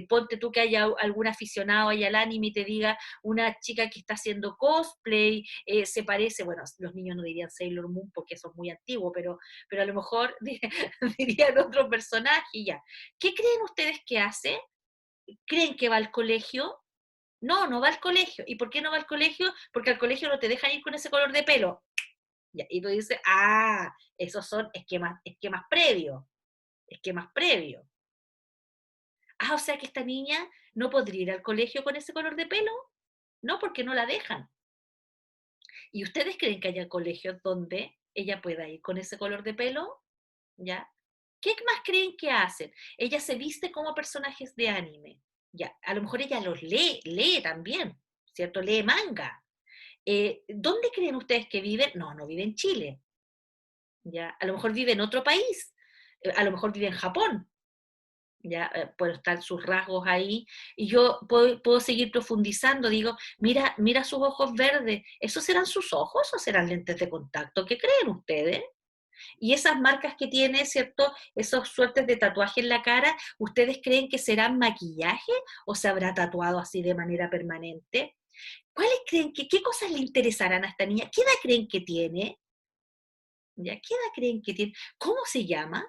ponte tú que haya algún aficionado ahí al anime y te diga una chica que está haciendo cosplay, se parece, bueno, los niños no dirían Sailor Moon porque eso es muy antiguo, pero a lo mejor dirían otro personaje y ya. ¿Qué creen ustedes que hace? ¿Creen que va al colegio? No, no va al colegio. ¿Y por qué no va al colegio? Porque al colegio no te dejan ir con ese color de pelo. Ya, y tú dices, esos son esquemas previos. Esquemas previos. O sea que esta niña no podría ir al colegio con ese color de pelo. No, porque no la dejan. ¿Y ustedes creen que haya colegios donde ella pueda ir con ese color de pelo? ¿Ya? ¿Qué más creen que hacen? Ella se viste como personajes de anime. Ya, a lo mejor ella los lee también, ¿cierto? Lee manga. ¿Dónde creen ustedes que vive? No, no vive en Chile. ¿Ya? A lo mejor vive en otro país. A lo mejor vive en Japón. ¿Ya? Pueden estar sus rasgos ahí. Y yo puedo seguir profundizando. Digo, mira sus ojos verdes. ¿Esos serán sus ojos o serán lentes de contacto? ¿Qué creen ustedes? Y esas marcas que tiene, ¿cierto? Esos suertes de tatuaje en la cara, ¿ustedes creen que serán maquillaje o se habrá tatuado así de manera permanente? ¿Cuáles creen qué cosas le interesarán a esta niña? ¿Qué edad creen que tiene? ¿Ya? ¿Qué edad creen que tiene? ¿Cómo se llama?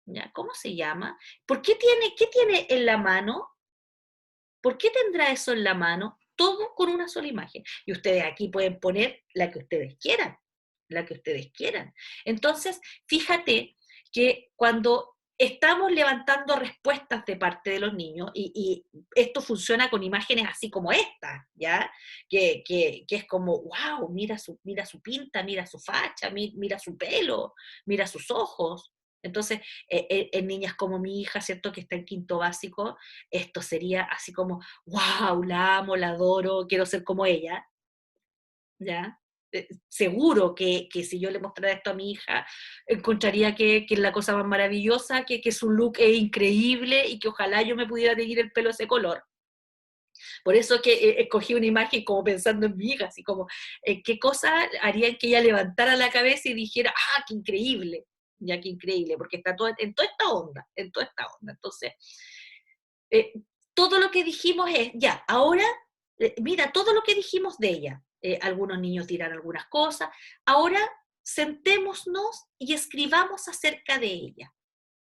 ¿Ya? ¿Cómo se llama? ¿Qué tiene en la mano? ¿Por qué tendrá eso en la mano? Todo con una sola imagen. Y ustedes aquí pueden poner la que ustedes quieran, la que ustedes quieran. Entonces, fíjate que cuando estamos levantando respuestas de parte de los niños, y esto funciona con imágenes así como esta, ¿ya? Que es como, wow, mira su pinta, mira su facha, mira su pelo, mira sus ojos. Entonces, en niñas como mi hija, ¿cierto?, que está en quinto básico, esto sería así como, wow, la amo, la adoro, quiero ser como ella, ¿ya? Seguro que si yo le mostrara esto a mi hija, encontraría que es la cosa más maravillosa, que su look es increíble y que ojalá yo me pudiera teñir el pelo ese color. Por eso que escogí una imagen como pensando en mi hija, así como, ¿qué cosa harían que ella levantara la cabeza y dijera, qué increíble? Ya, qué increíble, porque está en toda esta onda, en toda esta onda. Entonces, eh, todo lo que dijimos es, ya, ahora, mira, todo lo que dijimos de ella, algunos niños dirán algunas cosas, ahora sentémonos y escribamos acerca de ella,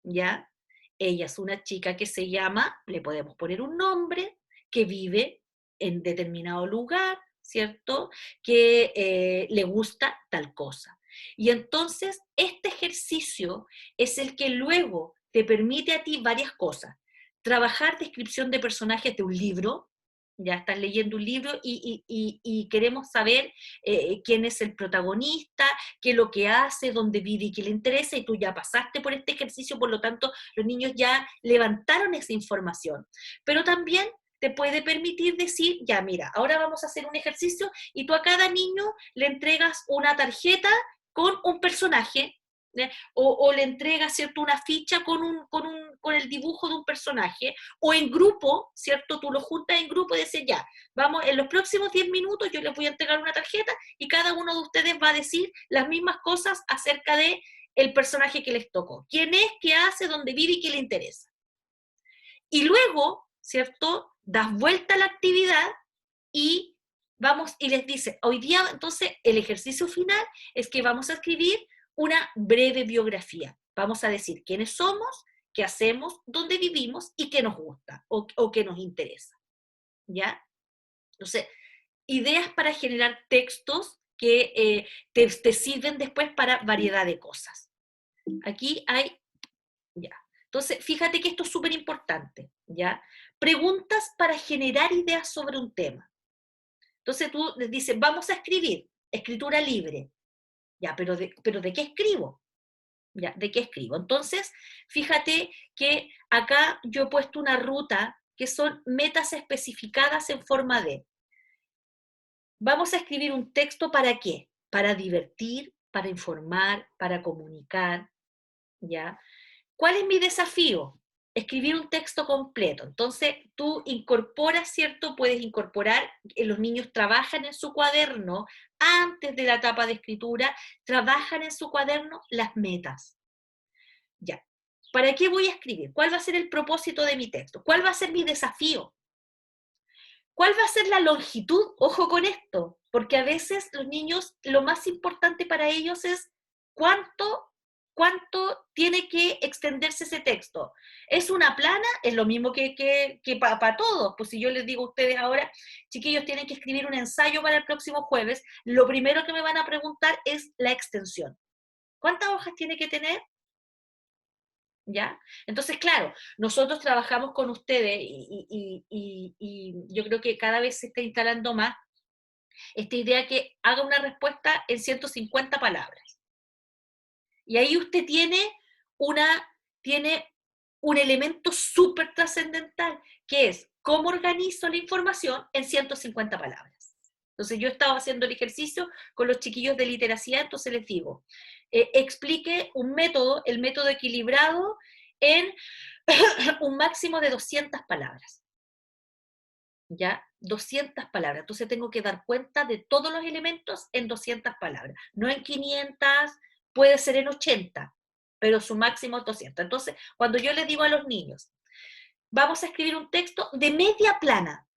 ¿ya? Ella es una chica que se llama, le podemos poner un nombre, que vive en determinado lugar, ¿cierto? Que le gusta tal cosa. Y entonces este ejercicio es el que luego te permite a ti varias cosas. Trabajar descripción de personajes de un libro, ya estás leyendo un libro y queremos saber quién es el protagonista, qué es lo que hace, dónde vive y qué le interesa, y tú ya pasaste por este ejercicio, por lo tanto, los niños ya levantaron esa información. Pero también te puede permitir decir, ya mira, ahora vamos a hacer un ejercicio y tú a cada niño le entregas una tarjeta con un personaje, o le entregas, ¿cierto?, una ficha con el dibujo de un personaje, o en grupo, ¿cierto?, tú lo juntas en grupo y dices, ya, vamos, en los próximos 10 minutos yo les voy a entregar una tarjeta y cada uno de ustedes va a decir las mismas cosas acerca de el personaje que les tocó. ¿Quién es, qué hace, dónde vive y qué le interesa? Y luego, ¿cierto?, das vuelta a la actividad y vamos, y les dice, hoy día, entonces, el ejercicio final es que vamos a escribir una breve biografía. Vamos a decir quiénes somos, qué hacemos, dónde vivimos y qué nos gusta o qué nos interesa. ¿Ya? Entonces, ideas para generar textos que te sirven después para variedad de cosas. Aquí hay, ya. Entonces, fíjate que esto es súper importante, ¿ya? Preguntas para generar ideas sobre un tema. Entonces tú les dices, vamos a escribir, escritura libre. Ya, pero ¿de qué escribo? Ya, ¿de qué escribo? Entonces, fíjate que acá yo he puesto una ruta que son metas especificadas en forma de, vamos a escribir un texto ¿para qué? Para divertir, para informar, para comunicar, ¿ya? ¿Cuál es mi desafío? Escribir un texto completo. Entonces, tú incorporas, ¿cierto? Puedes incorporar, los niños trabajan en su cuaderno, antes de la etapa de escritura, trabajan en su cuaderno las metas. Ya. ¿Para qué voy a escribir? ¿Cuál va a ser el propósito de mi texto? ¿Cuál va a ser mi desafío? ¿Cuál va a ser la longitud? Ojo con esto, porque a veces los niños, lo más importante para ellos es cuánto tiene que extenderse ese texto. ¿Es una plana? Es lo mismo que para todos. Pues si yo les digo a ustedes ahora, chiquillos, tienen que escribir un ensayo para el próximo jueves, lo primero que me van a preguntar es la extensión. ¿Cuántas hojas tiene que tener? ¿Ya? Entonces, claro, nosotros trabajamos con ustedes y yo creo que cada vez se está instalando más esta idea que haga una respuesta en 150 palabras. Y ahí usted tiene un elemento súper trascendental, que es cómo organizo la información en 150 palabras. Entonces yo estaba haciendo el ejercicio con los chiquillos de literacia, entonces les digo, explique un método, el método equilibrado, en un máximo de 200 palabras. ¿Ya? 200 palabras. Entonces tengo que dar cuenta de todos los elementos en 200 palabras. No en 500, puede ser en 80, pero su máximo es 200. Entonces, cuando yo les digo a los niños, vamos a escribir un texto de media plana,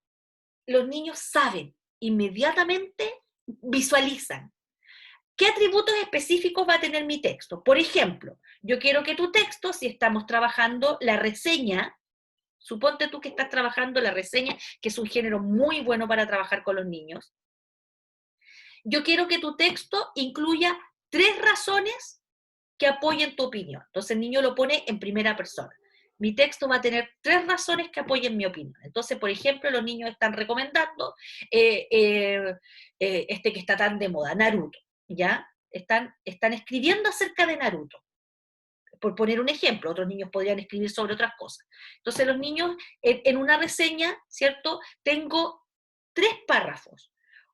los niños saben, inmediatamente visualizan. ¿Qué atributos específicos va a tener mi texto? Por ejemplo, yo quiero que tu texto, si estamos trabajando la reseña, suponte tú que estás trabajando la reseña, que es un género muy bueno para trabajar con los niños, yo quiero que tu texto incluya 3 razones que apoyen tu opinión. Entonces el niño lo pone en primera persona. Mi texto va a tener 3 razones que apoyen mi opinión. Entonces, por ejemplo, los niños están recomendando este que está tan de moda, Naruto, ¿ya? Están escribiendo acerca de Naruto. Por poner un ejemplo, otros niños podrían escribir sobre otras cosas. Entonces los niños, en una reseña, ¿cierto? Tengo 3 párrafos.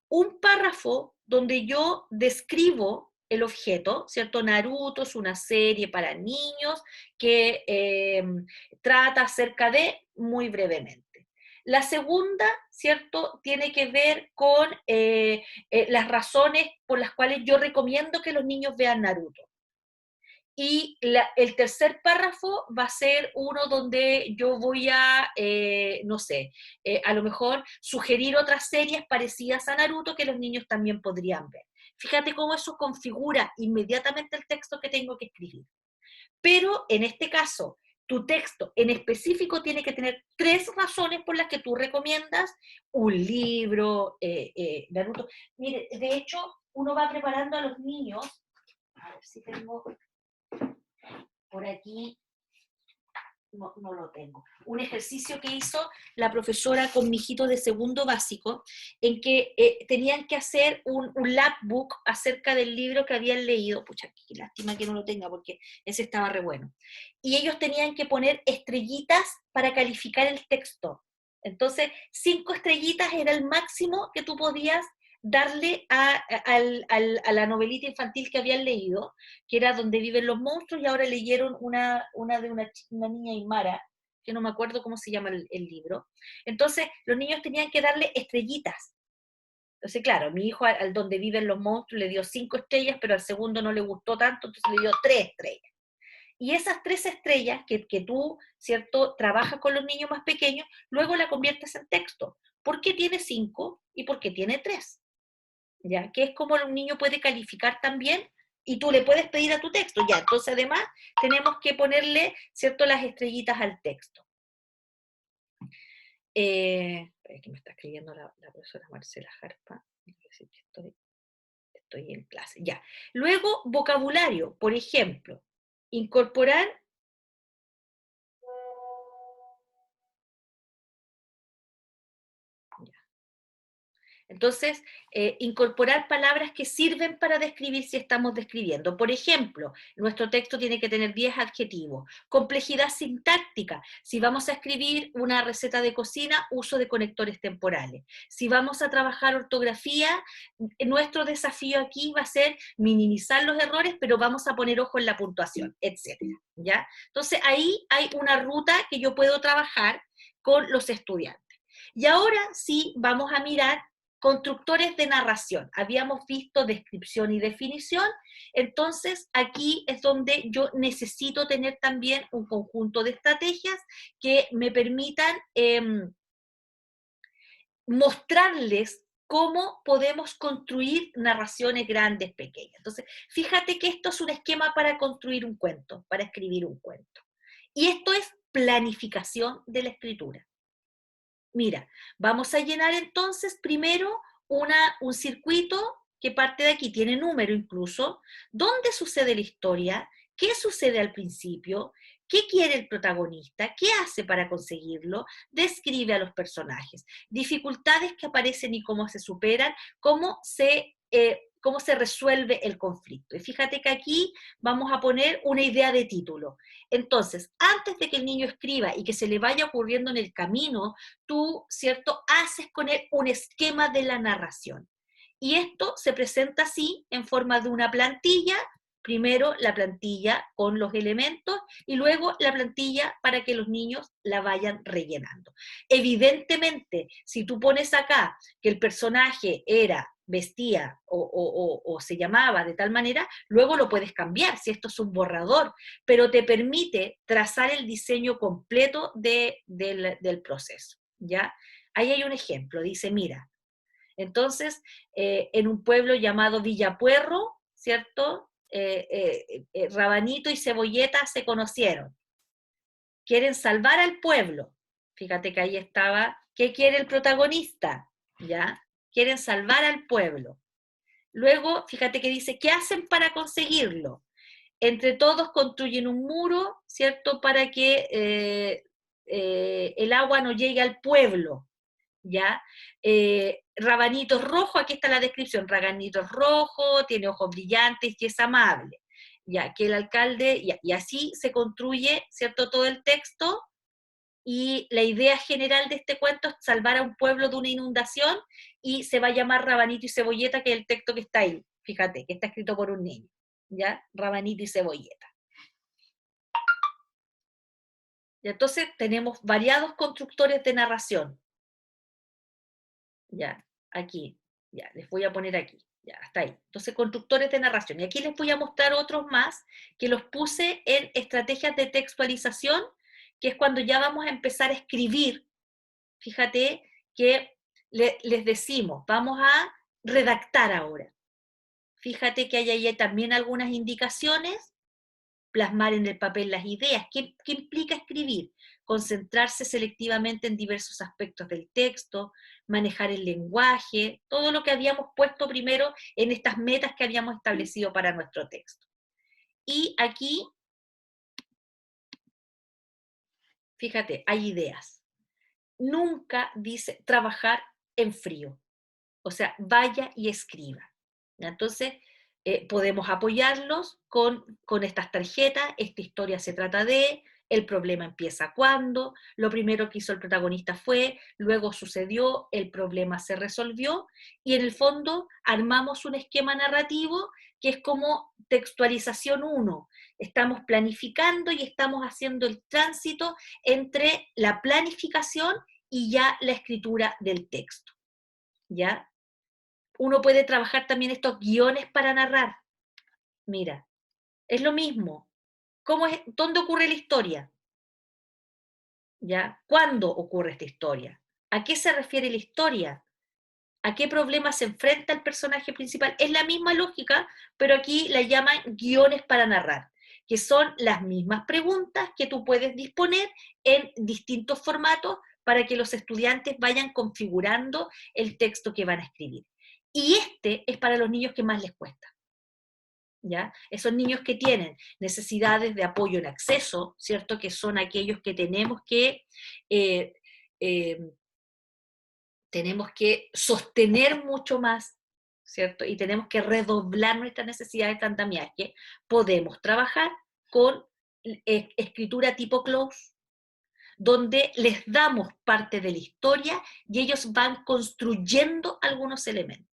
Un párrafo donde yo describo el objeto, ¿cierto? Naruto es una serie para niños que trata acerca de, muy brevemente. La segunda, ¿cierto? Tiene que ver con las razones por las cuales yo recomiendo que los niños vean Naruto. Y el tercer párrafo va a ser uno donde yo voy a, no sé, a lo mejor sugerir otras series parecidas a Naruto que los niños también podrían ver. Fíjate cómo eso configura inmediatamente el texto que tengo que escribir. Pero en este caso, tu texto en específico tiene que tener 3 razones por las que tú recomiendas un libro, Naruto. Mire, de hecho, uno va preparando a los niños, a ver si tengo por aquí no lo tengo. Un ejercicio que hizo la profesora con mi hijito de segundo básico, en que tenían que hacer un lapbook acerca del libro que habían leído. Pucha, qué lástima que no lo tenga, porque ese estaba re bueno. Y ellos tenían que poner estrellitas para calificar el texto. Entonces, 5 estrellitas era el máximo que tú podías darle a la novelita infantil que habían leído, que era Donde viven los monstruos, y ahora leyeron una de una niña aymara, que no me acuerdo cómo se llama el libro. Entonces, los niños tenían que darle estrellitas. Entonces, claro, mi hijo al Donde viven los monstruos le dio 5 estrellas, pero al segundo no le gustó tanto, entonces le dio 3 estrellas. Y esas 3 estrellas que tú, ¿cierto?, trabajas con los niños más pequeños, luego la conviertes en texto. ¿Por qué tiene 5 y por qué tiene 3? ¿Ya? Que es como un niño puede calificar también, y tú le puedes pedir a tu texto, ya. Entonces, además, tenemos que ponerle, ¿cierto?, las estrellitas al texto. Aquí me está escribiendo la profesora Marcela Jarpa. Estoy en clase, ya. Luego, vocabulario, por ejemplo, incorporar. Entonces, incorporar palabras que sirven para describir si estamos describiendo. Por ejemplo, nuestro texto tiene que tener 10 adjetivos. Complejidad sintáctica. Si vamos a escribir una receta de cocina, uso de conectores temporales. Si vamos a trabajar ortografía, nuestro desafío aquí va a ser minimizar los errores, pero vamos a poner ojo en la puntuación, etc. ¿Ya? Entonces, ahí hay una ruta que yo puedo trabajar con los estudiantes. Y ahora sí vamos a mirar constructores de narración. Habíamos visto descripción y definición, entonces aquí es donde yo necesito tener también un conjunto de estrategias que me permitan mostrarles cómo podemos construir narraciones grandes, pequeñas. Entonces, fíjate que esto es un esquema para construir un cuento, para escribir un cuento. Y esto es planificación de la escritura. Mira, vamos a llenar entonces primero un circuito que parte de aquí, tiene número incluso, dónde sucede la historia, qué sucede al principio, qué quiere el protagonista, qué hace para conseguirlo, describe a los personajes, dificultades que aparecen y cómo se superan, cómo se resuelve el conflicto. Y fíjate que aquí vamos a poner una idea de título. Entonces, antes de que el niño escriba y que se le vaya ocurriendo en el camino, tú, ¿cierto?, haces con él un esquema de la narración. Y esto se presenta así, en forma de una plantilla, primero la plantilla con los elementos y luego la plantilla para que los niños la vayan rellenando. Evidentemente, si tú pones acá que el personaje vestía o se llamaba de tal manera, luego lo puedes cambiar, si esto es un borrador, pero te permite trazar el diseño completo del proceso, ¿ya? Ahí hay un ejemplo, dice, mira, entonces, en un pueblo llamado Villapuerro, ¿cierto?, Rabanito y Cebolleta se conocieron. Quieren salvar al pueblo. Fíjate que ahí estaba, ¿qué quiere el protagonista? ¿Ya? Quieren salvar al pueblo. Luego, fíjate que dice, ¿qué hacen para conseguirlo? Entre todos construyen un muro, ¿cierto?, para que el agua no llegue al pueblo, ¿ya? Rabanito rojo, aquí está la descripción, Rabanito rojo, tiene ojos brillantes y es amable, ya que el alcalde, y así se construye, ¿cierto?, todo el texto, y la idea general de este cuento es salvar a un pueblo de una inundación, y se va a llamar Rabanito y Cebolleta, que es el texto que está ahí, fíjate, que está escrito por un niño, ¿ya? Rabanito y Cebolleta. Y entonces tenemos variados constructores de narración. Ya, aquí, ya, les voy a poner aquí, ya, hasta ahí. Entonces, constructores de narración. Y aquí les voy a mostrar otros más que los puse en estrategias de textualización, que es cuando ya vamos a empezar a escribir. Fíjate que les decimos, vamos a redactar ahora. Fíjate que hay ahí también algunas indicaciones. Plasmar en el papel las ideas. ¿Qué implica escribir? Concentrarse selectivamente en diversos aspectos del texto, manejar el lenguaje, todo lo que habíamos puesto primero en estas metas que habíamos establecido para nuestro texto. Y aquí fíjate, hay ideas. Nunca dice trabajar en frío. O sea, vaya y escriba. ¿Ya? Entonces, podemos apoyarlos con estas tarjetas. Esta historia se trata de, el problema empieza cuando, lo primero que hizo el protagonista fue, luego sucedió, el problema se resolvió, y en el fondo armamos un esquema narrativo que es como textualización 1. Estamos planificando y estamos haciendo el tránsito entre la planificación y ya la escritura del texto. ¿Ya? Uno puede trabajar también estos guiones para narrar. Mira, es lo mismo. ¿Dónde ocurre la historia? ¿Ya? ¿Cuándo ocurre esta historia? ¿A qué se refiere la historia? ¿A qué problema se enfrenta el personaje principal? Es la misma lógica, pero aquí la llaman guiones para narrar, que son las mismas preguntas que tú puedes disponer en distintos formatos para que los estudiantes vayan configurando el texto que van a escribir. Y este es para los niños que más les cuesta. ¿Ya? Esos niños que tienen necesidades de apoyo en acceso, ¿cierto? Que son aquellos que eh, eh, tenemos que sostener mucho más, ¿cierto? Y tenemos que redoblar nuestras necesidades de andamiaje. Podemos trabajar con escritura tipo close, donde les damos parte de la historia y ellos van construyendo algunos elementos.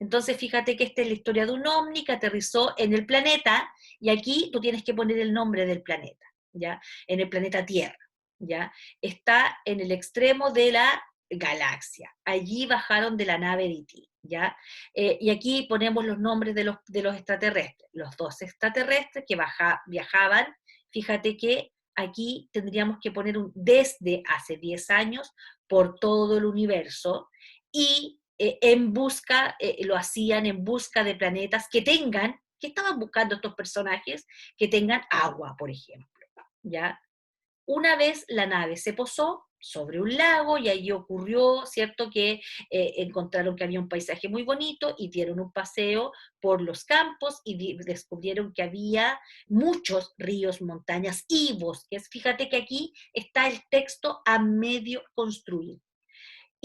Entonces, fíjate que esta es la historia de un ovni que aterrizó en el planeta, y aquí tú tienes que poner el nombre del planeta, ¿ya? En el planeta Tierra, ¿ya? Está en el extremo de la galaxia. Allí bajaron de la nave de E.T., ¿ya? Y aquí ponemos los nombres de los extraterrestres. Los 2 extraterrestres que viajaban, fíjate que aquí tendríamos que poner un desde hace 10 años por todo el universo, y lo hacían en busca de planetas que estaban buscando estos personajes, que tengan agua, por ejemplo, ¿ya? Una vez la nave se posó sobre un lago y allí ocurrió, ¿cierto?, que encontraron que había un paisaje muy bonito y dieron un paseo por los campos y descubrieron que había muchos ríos, montañas y bosques. Fíjate que aquí está el texto a medio construir.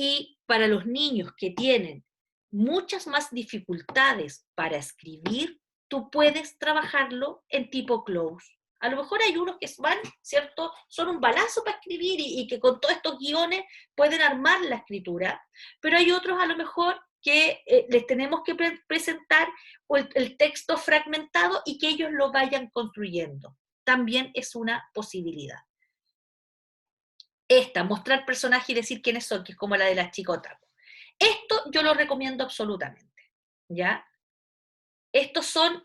Y para los niños que tienen muchas más dificultades para escribir, tú puedes trabajarlo en tipo close. A lo mejor hay unos que van, ¿cierto? Son un balazo para escribir y que con todos estos guiones pueden armar la escritura, pero hay otros a lo mejor que les tenemos que presentar el texto fragmentado y que ellos lo vayan construyendo. También es una posibilidad. Mostrar personajes y decir quiénes son, que es como la de las chicotas. Esto yo lo recomiendo absolutamente, ¿ya? Estos son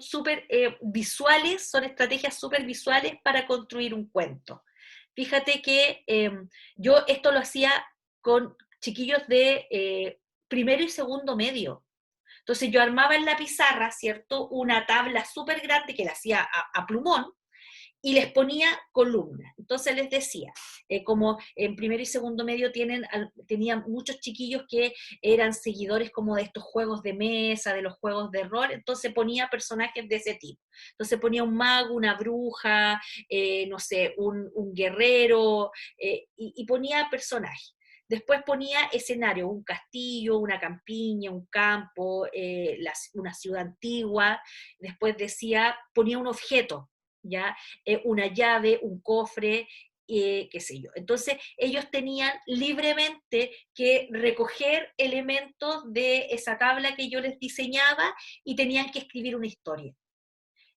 súper visuales, son estrategias súper visuales para construir un cuento. Fíjate que yo esto lo hacía con chiquillos de primero y segundo medio. Entonces yo armaba en la pizarra, ¿cierto?, una tabla súper grande que la hacía a plumón, y les ponía columnas. Entonces les decía, como en primero y segundo medio tenían muchos chiquillos que eran seguidores como de estos juegos de mesa, de los juegos de rol, entonces ponía personajes de ese tipo. Entonces ponía un mago, una bruja, no sé, un guerrero, y ponía personajes. Después ponía escenario, un castillo, una campiña, un campo, una ciudad antigua. Después ponía un objeto, ¿ya? Una llave, un cofre, qué sé yo. Entonces ellos tenían libremente que recoger elementos de esa tabla que yo les diseñaba y tenían que escribir una historia.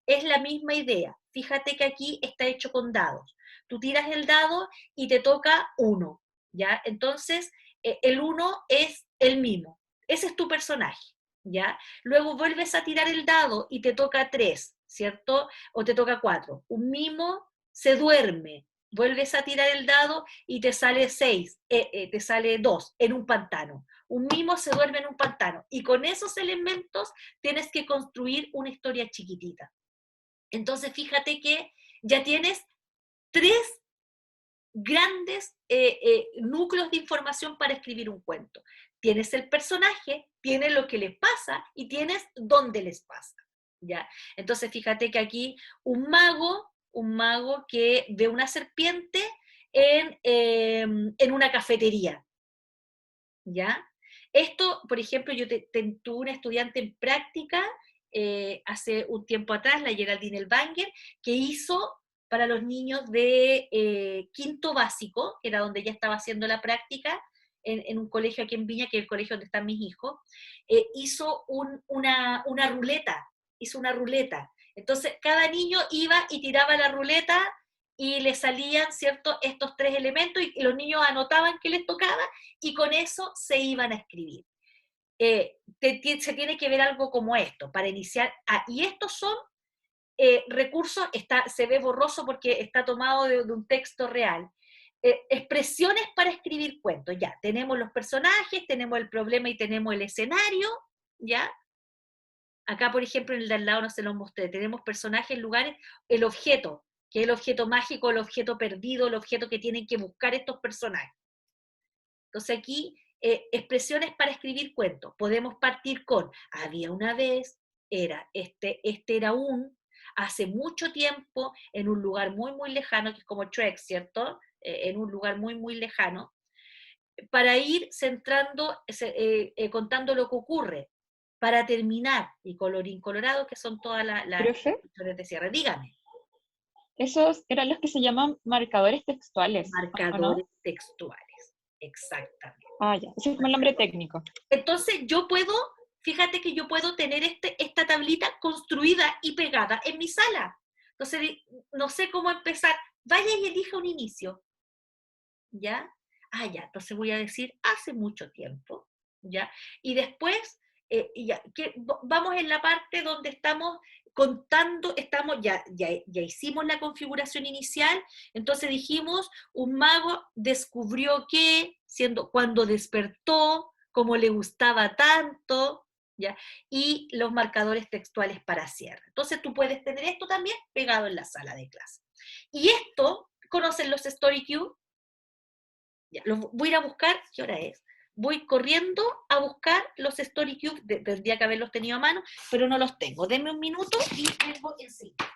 Es la misma idea. Fíjate que aquí está hecho con dados. Tú tiras el dado y te toca 1, ¿ya? Entonces el 1 es el mimo. Ese es tu personaje, ¿ya? Luego vuelves a tirar el dado y te toca 3, ¿cierto? O te toca 4. Un mimo se duerme. Vuelves a tirar el dado y te sale 6, te sale 2 en un pantano. Un mimo se duerme en un pantano. Y con esos elementos tienes que construir una historia chiquitita. Entonces fíjate que ya tienes 3 grandes núcleos de información para escribir un cuento. Tienes el personaje, tienes lo que les pasa y tienes dónde les pasa, ¿ya? Entonces fíjate que aquí un mago un mago que ve una serpiente en una cafetería, ¿ya? Esto, por ejemplo, yo tuve una estudiante en práctica hace un tiempo atrás, la Geraldine Elbanger, que hizo para los niños de quinto básico, que era donde ella estaba haciendo la práctica, en un colegio aquí en Viña, que es el colegio donde están mis hijos, hizo una ruleta, hizo una ruleta. Entonces, cada niño iba y tiraba la ruleta y le salían, ¿cierto?, estos 3 elementos y los niños anotaban qué les tocaba y con eso se iban a escribir. Se tiene que ver algo como esto, para iniciar, y estos son recursos, se ve borroso porque está tomado de un texto real. Expresiones para escribir cuentos, ya, tenemos los personajes, tenemos el problema y tenemos el escenario, ya. Acá, por ejemplo, en el de al lado no se los mostré, tenemos personajes, lugares, el objeto, que es el objeto mágico, el objeto perdido, el objeto que tienen que buscar estos personajes. Entonces aquí, expresiones para escribir cuentos. Podemos partir con, había una vez, este era hace mucho tiempo, en un lugar muy, muy lejano, que es como Trek, ¿cierto? En un lugar muy, muy lejano, para ir centrando, contando lo que ocurre, para terminar, y colorín colorado, que son todas las Profe, instrucciones de cierre. Dígame. esos eran los que se llaman marcadores textuales, ¿o no? Marcadores textuales, exactamente. Ah, ya, ese es como el nombre técnico. Entonces yo puedo, fíjate que yo puedo tener esta tablita construida y pegada en mi sala. Entonces no sé cómo empezar. Vaya y elija un inicio. ¿Ya? Ah, ya, entonces voy a decir hace mucho tiempo. ¿Ya? Y después, vamos en la parte donde estamos contando, ya hicimos la configuración inicial, entonces dijimos, un mago descubrió que, cuando despertó, como le gustaba tanto, ¿ya? Y los marcadores textuales para cierre. Entonces tú puedes tener esto también pegado en la sala de clase. Y esto, ¿conocen los Story Cube? Ya, voy a ir a buscar, ¿qué hora es? Voy corriendo a buscar los Story Cube, tendría que haberlos tenido a mano, pero no los tengo. Denme un minuto y vengo enseguida.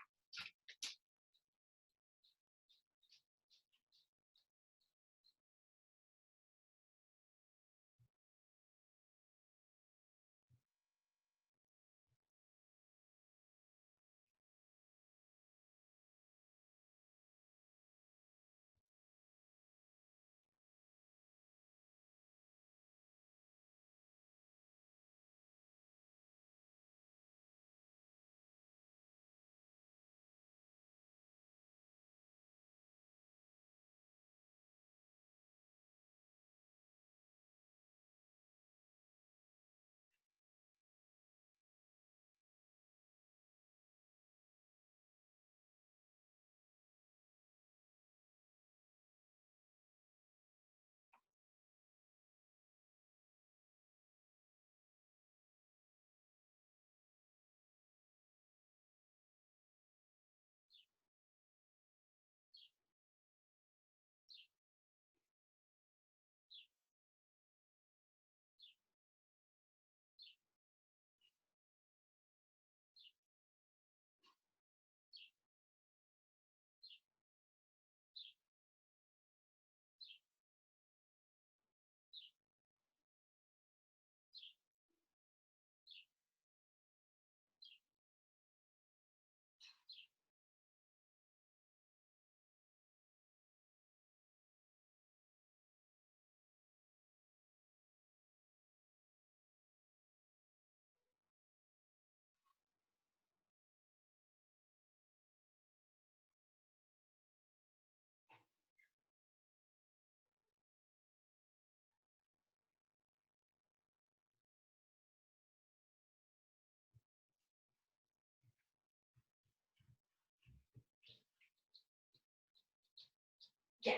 Ya,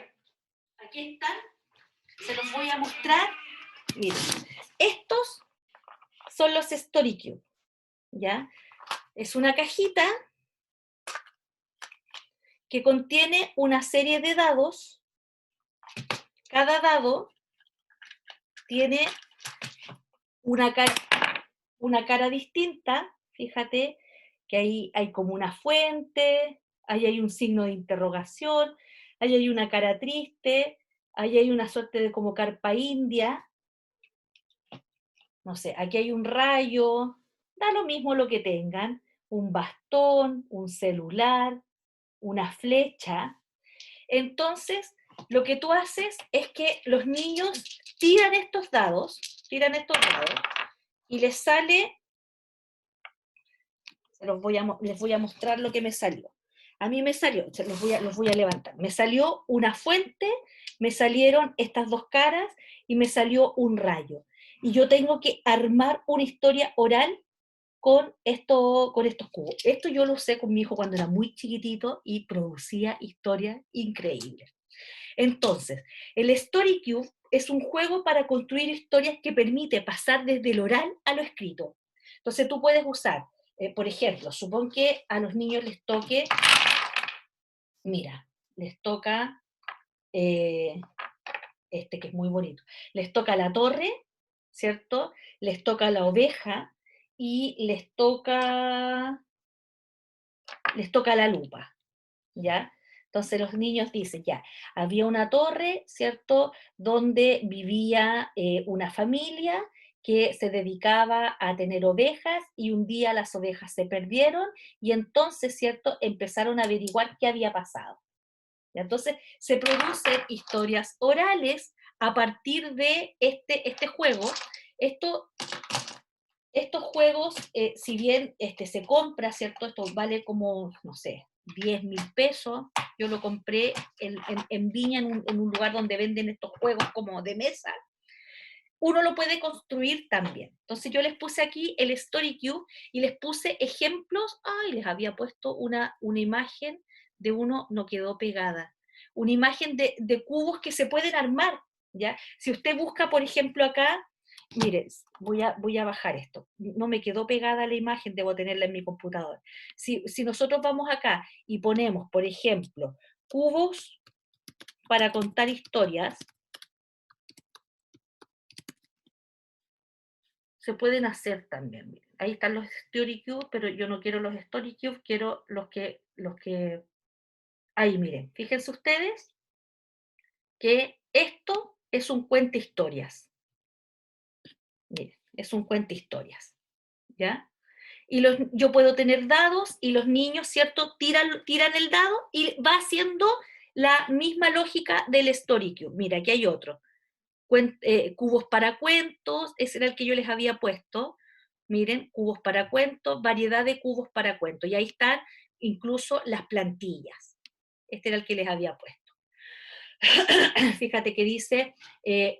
aquí están. Se los voy a mostrar. Miren, estos son los Story Cube, ¿ya? Es una cajita que contiene una serie de dados. Cada dado tiene una cara distinta. Fíjate que ahí hay como una fuente, ahí hay un signo de interrogación, ahí hay una cara triste, ahí hay una suerte de como carpa india, no sé, aquí hay un rayo, da lo mismo lo que tengan, un bastón, un celular, una flecha. Entonces, lo que tú haces es que los niños tiran estos dados, y les sale, les voy a mostrar lo que me salió. A mí me salió, los voy a levantar, me salió una fuente, me salieron estas dos caras y me salió un rayo. Y yo tengo que armar una historia oral con estos cubos. Esto yo lo usé con mi hijo cuando era muy chiquitito y producía historias increíbles. Entonces, el Story Cube es un juego para construir historias que permite pasar desde el oral a lo escrito. Entonces tú puedes usar, por ejemplo, supón que a los niños les toque, mira, les toca este que es muy bonito, les toca la torre, ¿cierto? Les toca la oveja y les toca la lupa, ¿ya? Entonces los niños dicen, ya, había una torre, ¿cierto?, donde vivía una familia que se dedicaba a tener ovejas y un día las ovejas se perdieron y entonces, ¿cierto?, empezaron a averiguar qué había pasado. Entonces se producen historias orales a partir de este juego. Estos juegos, si bien se compra, ¿cierto? Esto vale como, no sé, 10.000 pesos. Yo lo compré en Viña, en un lugar donde venden estos juegos como de mesa. Uno lo puede construir también. Entonces yo les puse aquí el Story Cube y les puse ejemplos. Ay, les había puesto una imagen de uno, no quedó pegada. Una imagen de cubos que se pueden armar, ¿ya? Si usted busca, por ejemplo, acá, mire, voy a bajar esto. No me quedó pegada la imagen, debo tenerla en mi computador. Si nosotros vamos acá y ponemos, por ejemplo, cubos para contar historias, se pueden hacer también. Miren. Ahí están los Story Cubes, pero yo no quiero los Story Cubes, quiero los que... Ahí, miren, fíjense ustedes que esto es un cuento historias. Miren, es un cuento historias, ¿ya? Y yo puedo tener dados y los niños, ¿cierto?, tiran el dado y va haciendo la misma lógica del Story Cube. Mira, aquí hay otro. Cubos para cuentos, ese era el que yo les había puesto. Miren, cubos para cuentos, variedad de cubos para cuentos. Y ahí están incluso las plantillas. Este era el que les había puesto. Fíjate que dice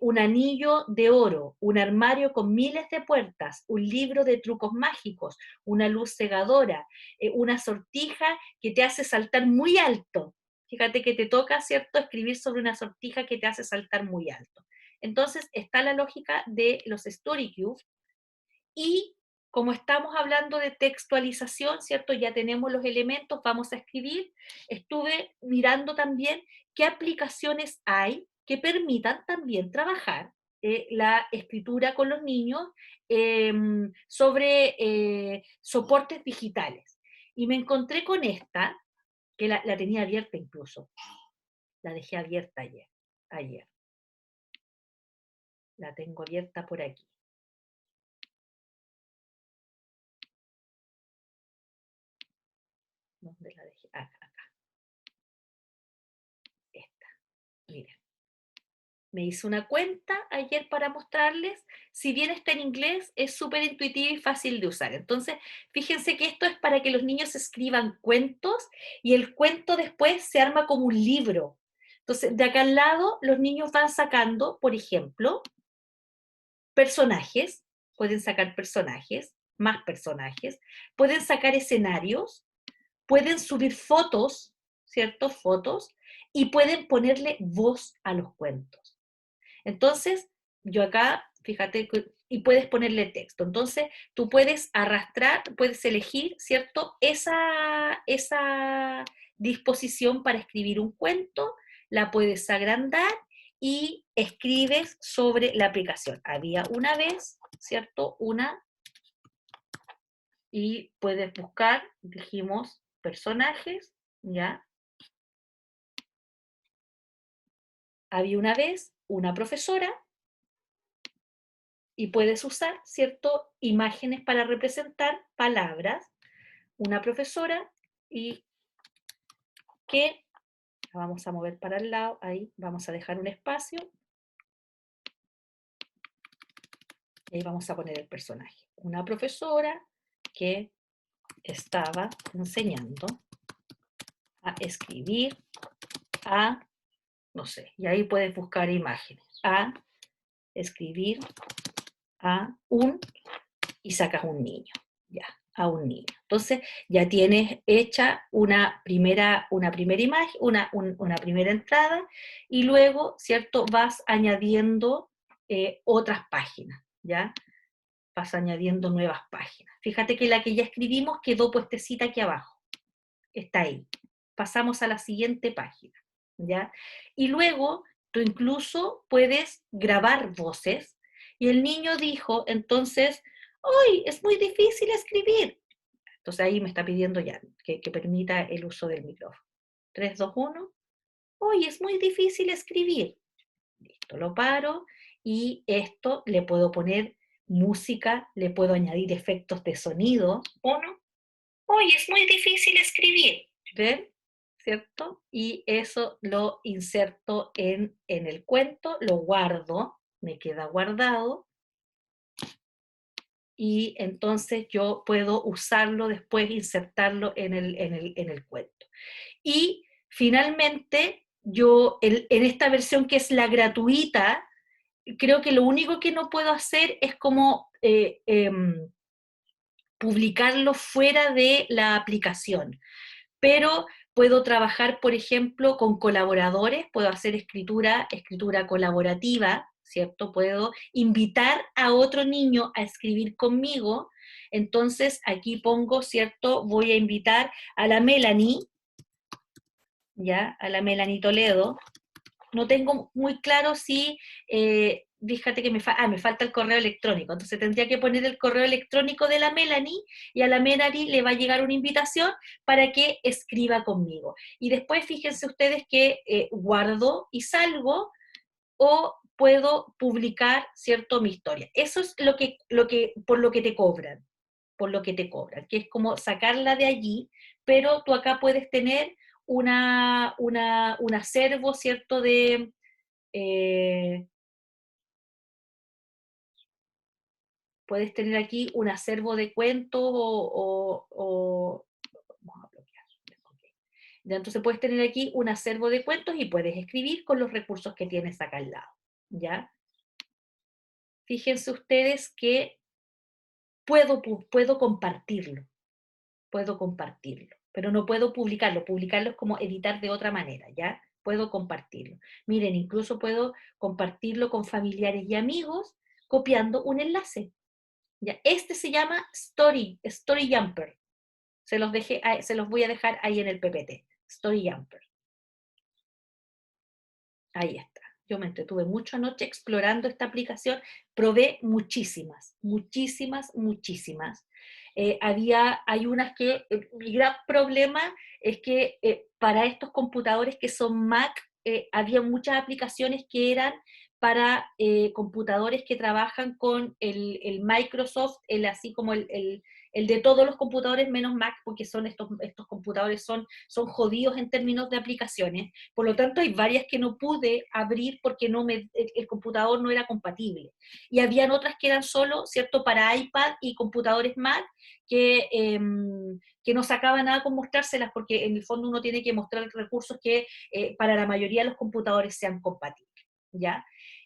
un anillo de oro, un armario con miles de puertas, un libro de trucos mágicos, una luz cegadora, una sortija que te hace saltar muy alto. Fíjate que te toca, ¿cierto?, escribir sobre una sortija que te hace saltar muy alto. Entonces está la lógica de los Story Cubes y como estamos hablando de textualización, ¿cierto? Ya tenemos los elementos, vamos a escribir. Estuve mirando también qué aplicaciones hay que permitan también trabajar la escritura con los niños sobre soportes digitales. Y me encontré con esta, que la tenía abierta incluso. La dejé abierta ayer. La tengo abierta por aquí. ¿Dónde la dejé? Acá. Esta. Miren. Me hice una cuenta ayer para mostrarles. Si bien está en inglés, es súper intuitivo y fácil de usar. Entonces, fíjense que esto es para que los niños escriban cuentos y el cuento después se arma como un libro. Entonces, de acá al lado, los niños van sacando, por ejemplo, personajes. Pueden sacar personajes, más personajes. Pueden sacar escenarios. Pueden subir fotos, ¿cierto? Fotos. Y pueden ponerle voz a los cuentos. Entonces, yo acá, fíjate, y puedes ponerle texto. Entonces, tú puedes arrastrar, puedes elegir, ¿cierto?, esa disposición para escribir un cuento, la puedes agrandar y escribes sobre la aplicación. Había una vez, ¿cierto?, y puedes buscar, dijimos, personajes, ¿ya? Había una vez una profesora y puedes usar, ¿cierto?, imágenes para representar palabras. Una profesora y que, la vamos a mover para el lado, ahí vamos a dejar un espacio. Y ahí vamos a poner el personaje. Una profesora que estaba enseñando a escribir a, no sé, y ahí puedes buscar imágenes, a escribir a un, y sacas un niño, ya, a un niño. Entonces ya tienes hecha una primera imagen, una primera entrada, y luego, ¿cierto?, vas añadiendo otras páginas, ¿ya? Vas añadiendo nuevas páginas. Fíjate que la que ya escribimos quedó puestecita aquí abajo, está ahí. Pasamos a la siguiente página, ¿ya? Y luego tú incluso puedes grabar voces, y el niño dijo, entonces, ¡ay, es muy difícil escribir! Entonces ahí me está pidiendo ya que permita el uso del micrófono. 3, 2, 1. ¡Ay, es muy difícil escribir! Listo, lo paro, y esto le puedo poner música, le puedo añadir efectos de sonido. Uno, ¡ay, es muy difícil escribir! ¿Ven? ¿Cierto? Y eso lo inserto en el cuento, lo guardo, me queda guardado, y entonces yo puedo usarlo después, insertarlo en el cuento. Y finalmente, yo en esta versión que es la gratuita, creo que lo único que no puedo hacer es como publicarlo fuera de la aplicación, pero puedo trabajar, por ejemplo, con colaboradores, puedo hacer escritura colaborativa, ¿cierto? Puedo invitar a otro niño a escribir conmigo. Entonces aquí pongo, ¿cierto? Voy a invitar a la Melanie, ¿ya? A la Melanie Toledo. No tengo muy claro si, fíjate que me falta el correo electrónico, entonces tendría que poner el correo electrónico de la Melanie, y a la Melanie le va a llegar una invitación para que escriba conmigo. Y después fíjense ustedes que guardo y salgo, o puedo publicar, ¿cierto?, mi historia. Eso es por lo que te cobran, que es como sacarla de allí, pero tú acá puedes tener un acervo, ¿cierto?, eh, puedes tener aquí un acervo de cuentos vamos a bloquear. Okay. Ya, entonces puedes tener aquí un acervo de cuentos y puedes escribir con los recursos que tienes acá al lado, ¿ya? Fíjense ustedes que puedo compartirlo, pero no puedo publicarlo. Publicarlo es como editar de otra manera, ¿ya? Puedo compartirlo. Miren, incluso puedo compartirlo con familiares y amigos copiando un enlace. ¿Ya? Este se llama Story Jumper. Se los voy a dejar ahí en el PPT. Story Jumper. Ahí está. Yo me entretuve mucho anoche explorando esta aplicación. Probé muchísimas. Hay unas que, mi gran problema es que para estos computadores que son Mac, había muchas aplicaciones que eran para computadores que trabajan con el Microsoft, así como el de todos los computadores menos Mac, porque estos computadores son jodidos en términos de aplicaciones. Por lo tanto, hay varias que no pude abrir porque el computador no era compatible. Y habían otras que eran solo, ¿cierto?, para iPad y computadores Mac, que no sacaba nada con mostrárselas, porque en el fondo uno tiene que mostrar recursos que para la mayoría de los computadores sean compatibles, ¿ya?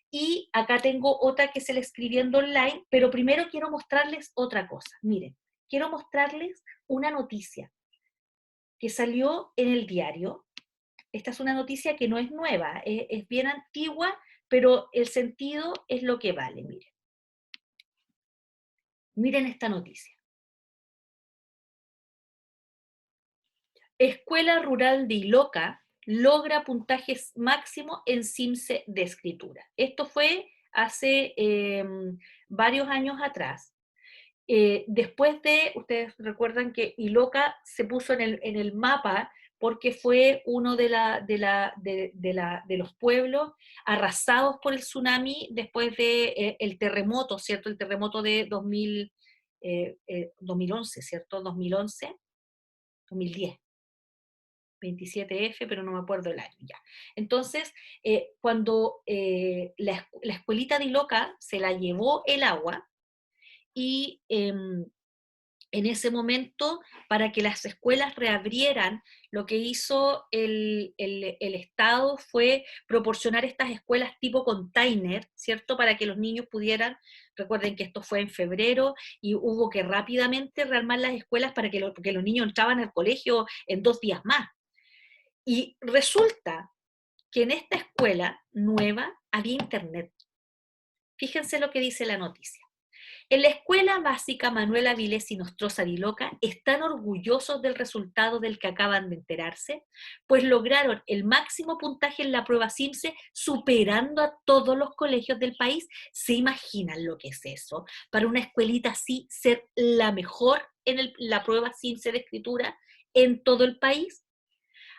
Y acá tengo otra que es el Escribiendo Online, pero primero quiero mostrarles otra cosa. Miren, quiero mostrarles una noticia que salió en el diario. Esta es una noticia que no es nueva, es bien antigua, pero el sentido es lo que vale, miren. Miren esta noticia. Escuela Rural de Iloca logra puntajes máximos en CIMSE de escritura. Esto fue hace varios años atrás. Después ustedes recuerdan que Iloca se puso en el mapa porque fue uno de los pueblos arrasados por el tsunami después de el terremoto, ¿cierto? El terremoto de 2011, ¿cierto? 2011, 2010. 27F, pero no me acuerdo el año ya. Entonces, cuando la escuelita de Iloca se la llevó el agua, y en ese momento, para que las escuelas reabrieran, lo que hizo el Estado fue proporcionar estas escuelas tipo container, ¿cierto? Para que los niños pudieran, recuerden que esto fue en febrero, y hubo que rápidamente rearmar las escuelas porque los niños entraban al colegio en 2 días más. Y resulta que en esta escuela nueva había internet. Fíjense lo que dice la noticia. En la Escuela Básica Manuel Avilés y Nostroza de Iloca están orgullosos del resultado del que acaban de enterarse, pues lograron el máximo puntaje en la prueba CIMSE, superando a todos los colegios del país. ¿Se imaginan lo que es eso? Para una escuelita así, ser la mejor en la prueba CIMSE de escritura en todo el país.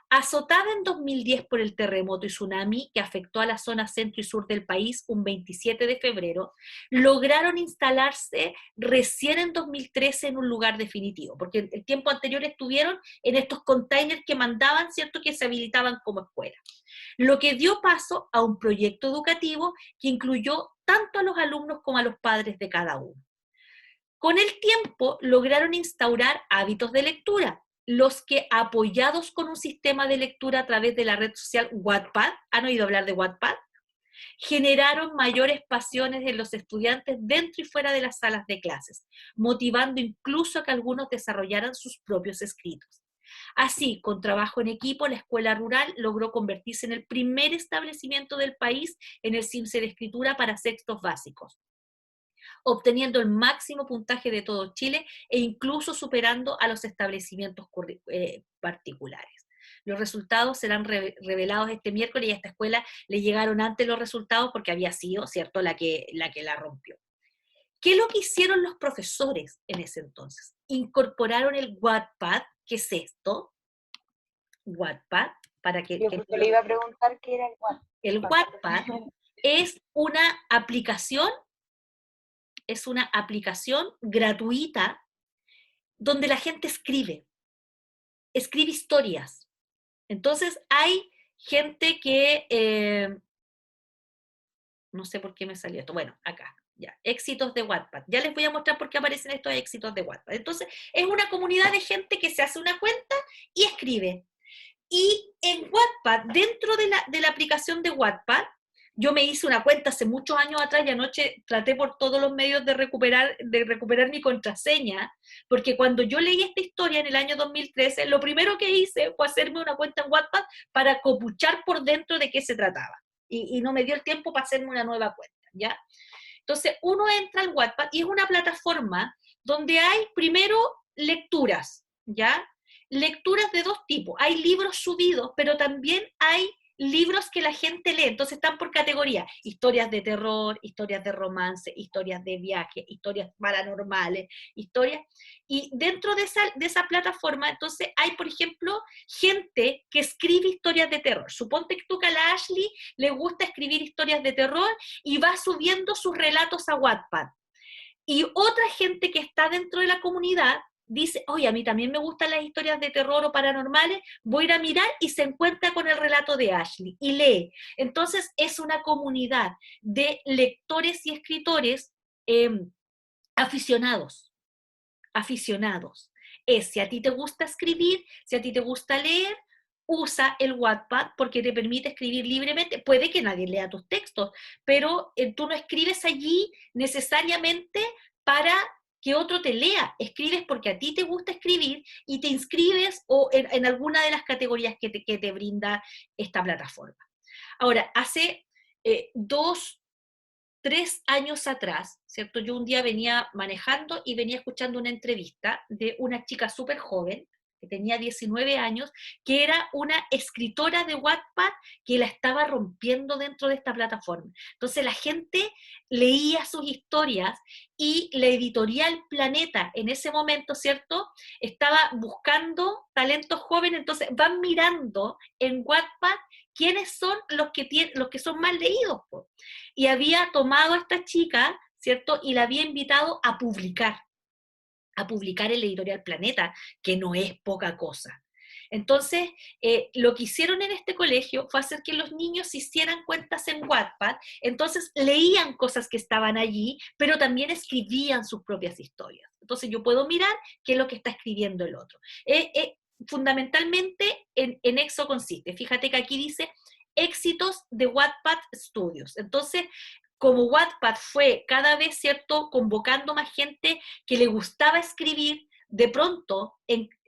Azotada en 2010 por el terremoto y tsunami que afectó a la zona centro y sur del país un 27 de febrero, lograron instalarse recién en 2013 en un lugar definitivo, porque el tiempo anterior estuvieron en estos containers que mandaban, ¿cierto?, que se habilitaban como escuela. Lo que dio paso a un proyecto educativo que incluyó tanto a los alumnos como a los padres de cada uno. Con el tiempo lograron instaurar hábitos de lectura, los que, apoyados con un sistema de lectura a través de la red social Wattpad, ¿han oído hablar de Wattpad?, generaron mayores pasiones en los estudiantes dentro y fuera de las salas de clases, motivando incluso a que algunos desarrollaran sus propios escritos. Así, con trabajo en equipo, la escuela rural logró convertirse en el primer establecimiento del país en el CIMSE de escritura para sextos básicos, obteniendo el máximo puntaje de todo Chile e incluso superando a los establecimientos particulares. Los resultados serán revelados este miércoles, y a esta escuela le llegaron antes los resultados porque había sido, ¿cierto?, la que la rompió. ¿Qué es lo que hicieron los profesores en ese entonces? Incorporaron el Wattpad. ¿Qué es esto? Wattpad, para que... Yo justo le iba a preguntar qué era el Wattpad. El Wattpad es una aplicación gratuita donde la gente escribe historias. Entonces hay gente que, no sé por qué me salió esto, bueno, acá, ya, éxitos de Wattpad. Ya les voy a mostrar por qué aparecen estos éxitos de Wattpad. Entonces, es una comunidad de gente que se hace una cuenta y escribe. Y en Wattpad, dentro de la aplicación de Wattpad, yo me hice una cuenta hace muchos años atrás y anoche traté por todos los medios de recuperar mi contraseña, porque cuando yo leí esta historia en el año 2013, lo primero que hice fue hacerme una cuenta en Wattpad para copuchar por dentro de qué se trataba. Y no me dio el tiempo para hacerme una nueva cuenta, ¿ya? Entonces, uno entra al Wattpad y es una plataforma donde hay primero lecturas, ¿ya? Lecturas de dos tipos. Hay libros subidos, pero también hay libros que la gente lee. Entonces están por categoría: historias de terror, historias de romance, historias de viaje, historias paranormales, historias. Y dentro de esa plataforma, entonces hay, por ejemplo, gente que escribe historias de terror. Suponte que tú, que a la Ashley le gusta escribir historias de terror y va subiendo sus relatos a Wattpad. Y otra gente que está dentro de la comunidad dice: oye, a mí también me gustan las historias de terror o paranormales, voy a ir a mirar, y se encuentra con el relato de Ashley y lee. Entonces es una comunidad de lectores y escritores aficionados. Si a ti te gusta escribir, si a ti te gusta leer, usa el Wattpad porque te permite escribir libremente. Puede que nadie lea tus textos, pero tú no escribes allí necesariamente para que otro te lea. Escribes porque a ti te gusta escribir y te inscribes en alguna de las categorías que te brinda esta plataforma. Ahora, hace 3 años atrás, ¿cierto? Yo un día venía manejando y venía escuchando una entrevista de una chica súper joven, que tenía 19 años, que era una escritora de Wattpad que la estaba rompiendo dentro de esta plataforma. Entonces la gente leía sus historias y la editorial Planeta en ese momento, ¿cierto?, estaba buscando talentos jóvenes, entonces van mirando en Wattpad quiénes son los que son más leídos, po. Y había tomado a esta chica, ¿cierto?, y la había invitado a publicar en la editorial Planeta, que no es poca cosa. Entonces, lo que hicieron en este colegio fue hacer que los niños se hicieran cuentas en Wattpad, entonces leían cosas que estaban allí, pero también escribían sus propias historias. Entonces yo puedo mirar qué es lo que está escribiendo el otro. Fundamentalmente en eso consiste. Fíjate que aquí dice éxitos de Wattpad Studios. Entonces, como Wattpad fue cada vez, ¿cierto?, convocando más gente que le gustaba escribir, de pronto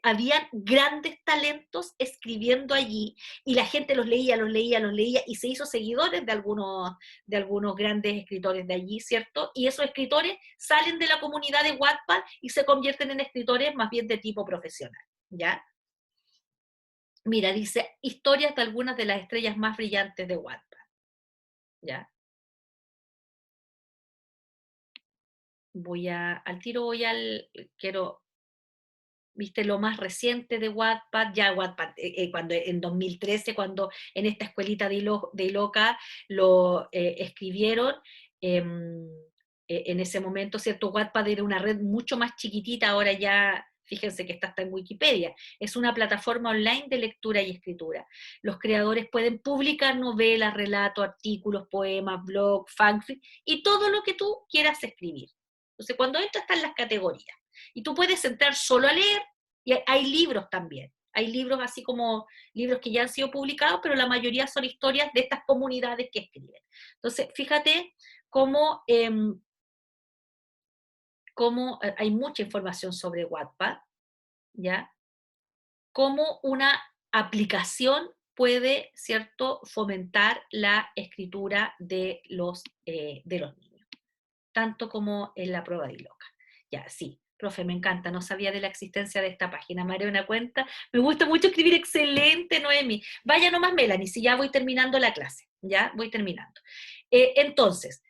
habían grandes talentos escribiendo allí, y la gente los leía, y se hizo seguidores de algunos grandes escritores de allí, ¿cierto? Y esos escritores salen de la comunidad de Wattpad y se convierten en escritores más bien de tipo profesional, ¿ya? Mira, dice, historias de algunas de las estrellas más brillantes de Wattpad, ¿ya? Viste, lo más reciente de Wattpad, ya Wattpad, cuando en 2013, cuando en esta escuelita de Iloca lo escribieron, en ese momento, ¿cierto? Wattpad era una red mucho más chiquitita, ahora ya, fíjense que está hasta en Wikipedia, es una plataforma online de lectura y escritura. Los creadores pueden publicar novelas, relatos, artículos, poemas, blogs, fanfic, y todo lo que tú quieras escribir. Entonces, cuando entras están las categorías. Y tú puedes entrar solo a leer, y hay libros también. Hay libros así como libros que ya han sido publicados, pero la mayoría son historias de estas comunidades que escriben. Entonces, fíjate cómo hay mucha información sobre Wattpad, ¿ya? Cómo una aplicación puede, ¿cierto?, fomentar la escritura de los niños, tanto como en la prueba de Iloca. Ya, sí, profe, me encanta, no sabía de la existencia de esta página, me haré una cuenta, me gusta mucho escribir, excelente, Noemi. Vaya nomás, Melanie, si ya voy terminando la clase, ya voy terminando. Entonces,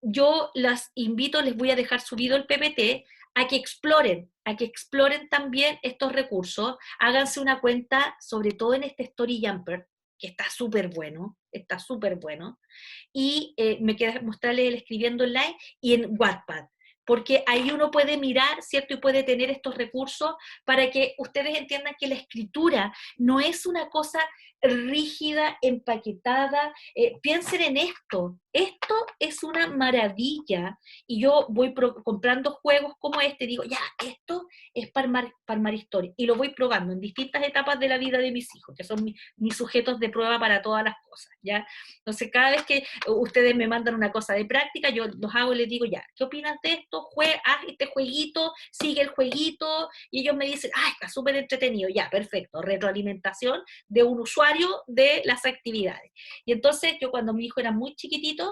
yo las invito, les voy a dejar subido el PPT, a que exploren también estos recursos, háganse una cuenta, sobre todo en este Story Jumper, que está súper bueno, y me queda mostrarles el escribiendo online y en Wattpad, porque ahí uno puede mirar, ¿cierto?, y puede tener estos recursos para que ustedes entiendan que la escritura no es una cosa rígida, empaquetada. Piensen en esto es una maravilla, y yo voy comprando juegos como este, digo, ya, esto es para armar historia, y lo voy probando en distintas etapas de la vida de mis hijos, que son mis sujetos de prueba para todas las cosas, ¿ya? Entonces, cada vez que ustedes me mandan una cosa de práctica, yo los hago y les digo, ya, ¿qué opinas de esto? Haz este jueguito, sigue el jueguito, y ellos me dicen, está súper entretenido, ya, perfecto, retroalimentación de un usuario de las actividades. Y entonces, yo cuando mi hijo era muy chiquitito,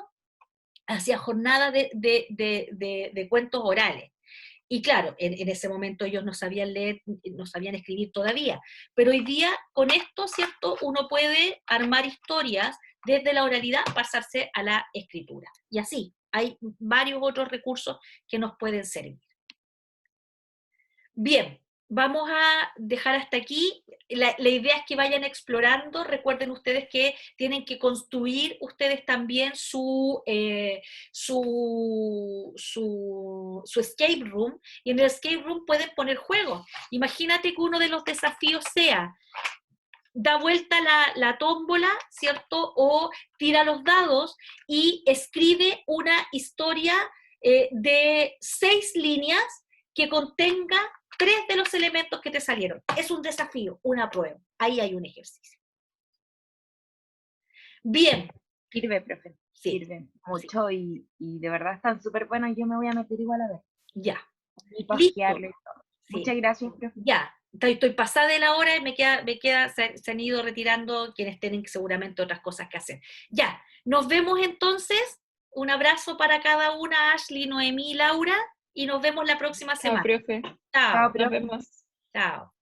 hacía jornadas de cuentos orales. Y claro, en ese momento ellos no sabían leer, no sabían escribir todavía, pero hoy día con esto, ¿cierto?, uno puede armar historias desde la oralidad, pasarse a la escritura. Y así, hay varios otros recursos que nos pueden servir. Bien, vamos a dejar hasta aquí. La idea es que vayan explorando. Recuerden ustedes que tienen que construir ustedes también su escape room, y en el escape room pueden poner juegos. Imagínate que uno de los desafíos sea, da vuelta la tómbola, ¿cierto?, o tira los dados y escribe una historia de 6 líneas que contenga 3 de los elementos que te salieron. Es un desafío, una prueba. Ahí hay un ejercicio. Bien. Sirve, profe. Sí. Sirve mucho, sí. Y de verdad están súper buenos. Yo me voy a meter igual a ver. Ya. Y postearle todo. Sí. Muchas gracias, profe. Ya. Estoy pasada de la hora y me queda se han ido retirando quienes tienen seguramente otras cosas que hacer. Ya. Nos vemos entonces. Un abrazo para cada una, Ashley, Noemí, Laura, y nos vemos la próxima semana. Chao, profe. Chao. Nos vemos. Chao.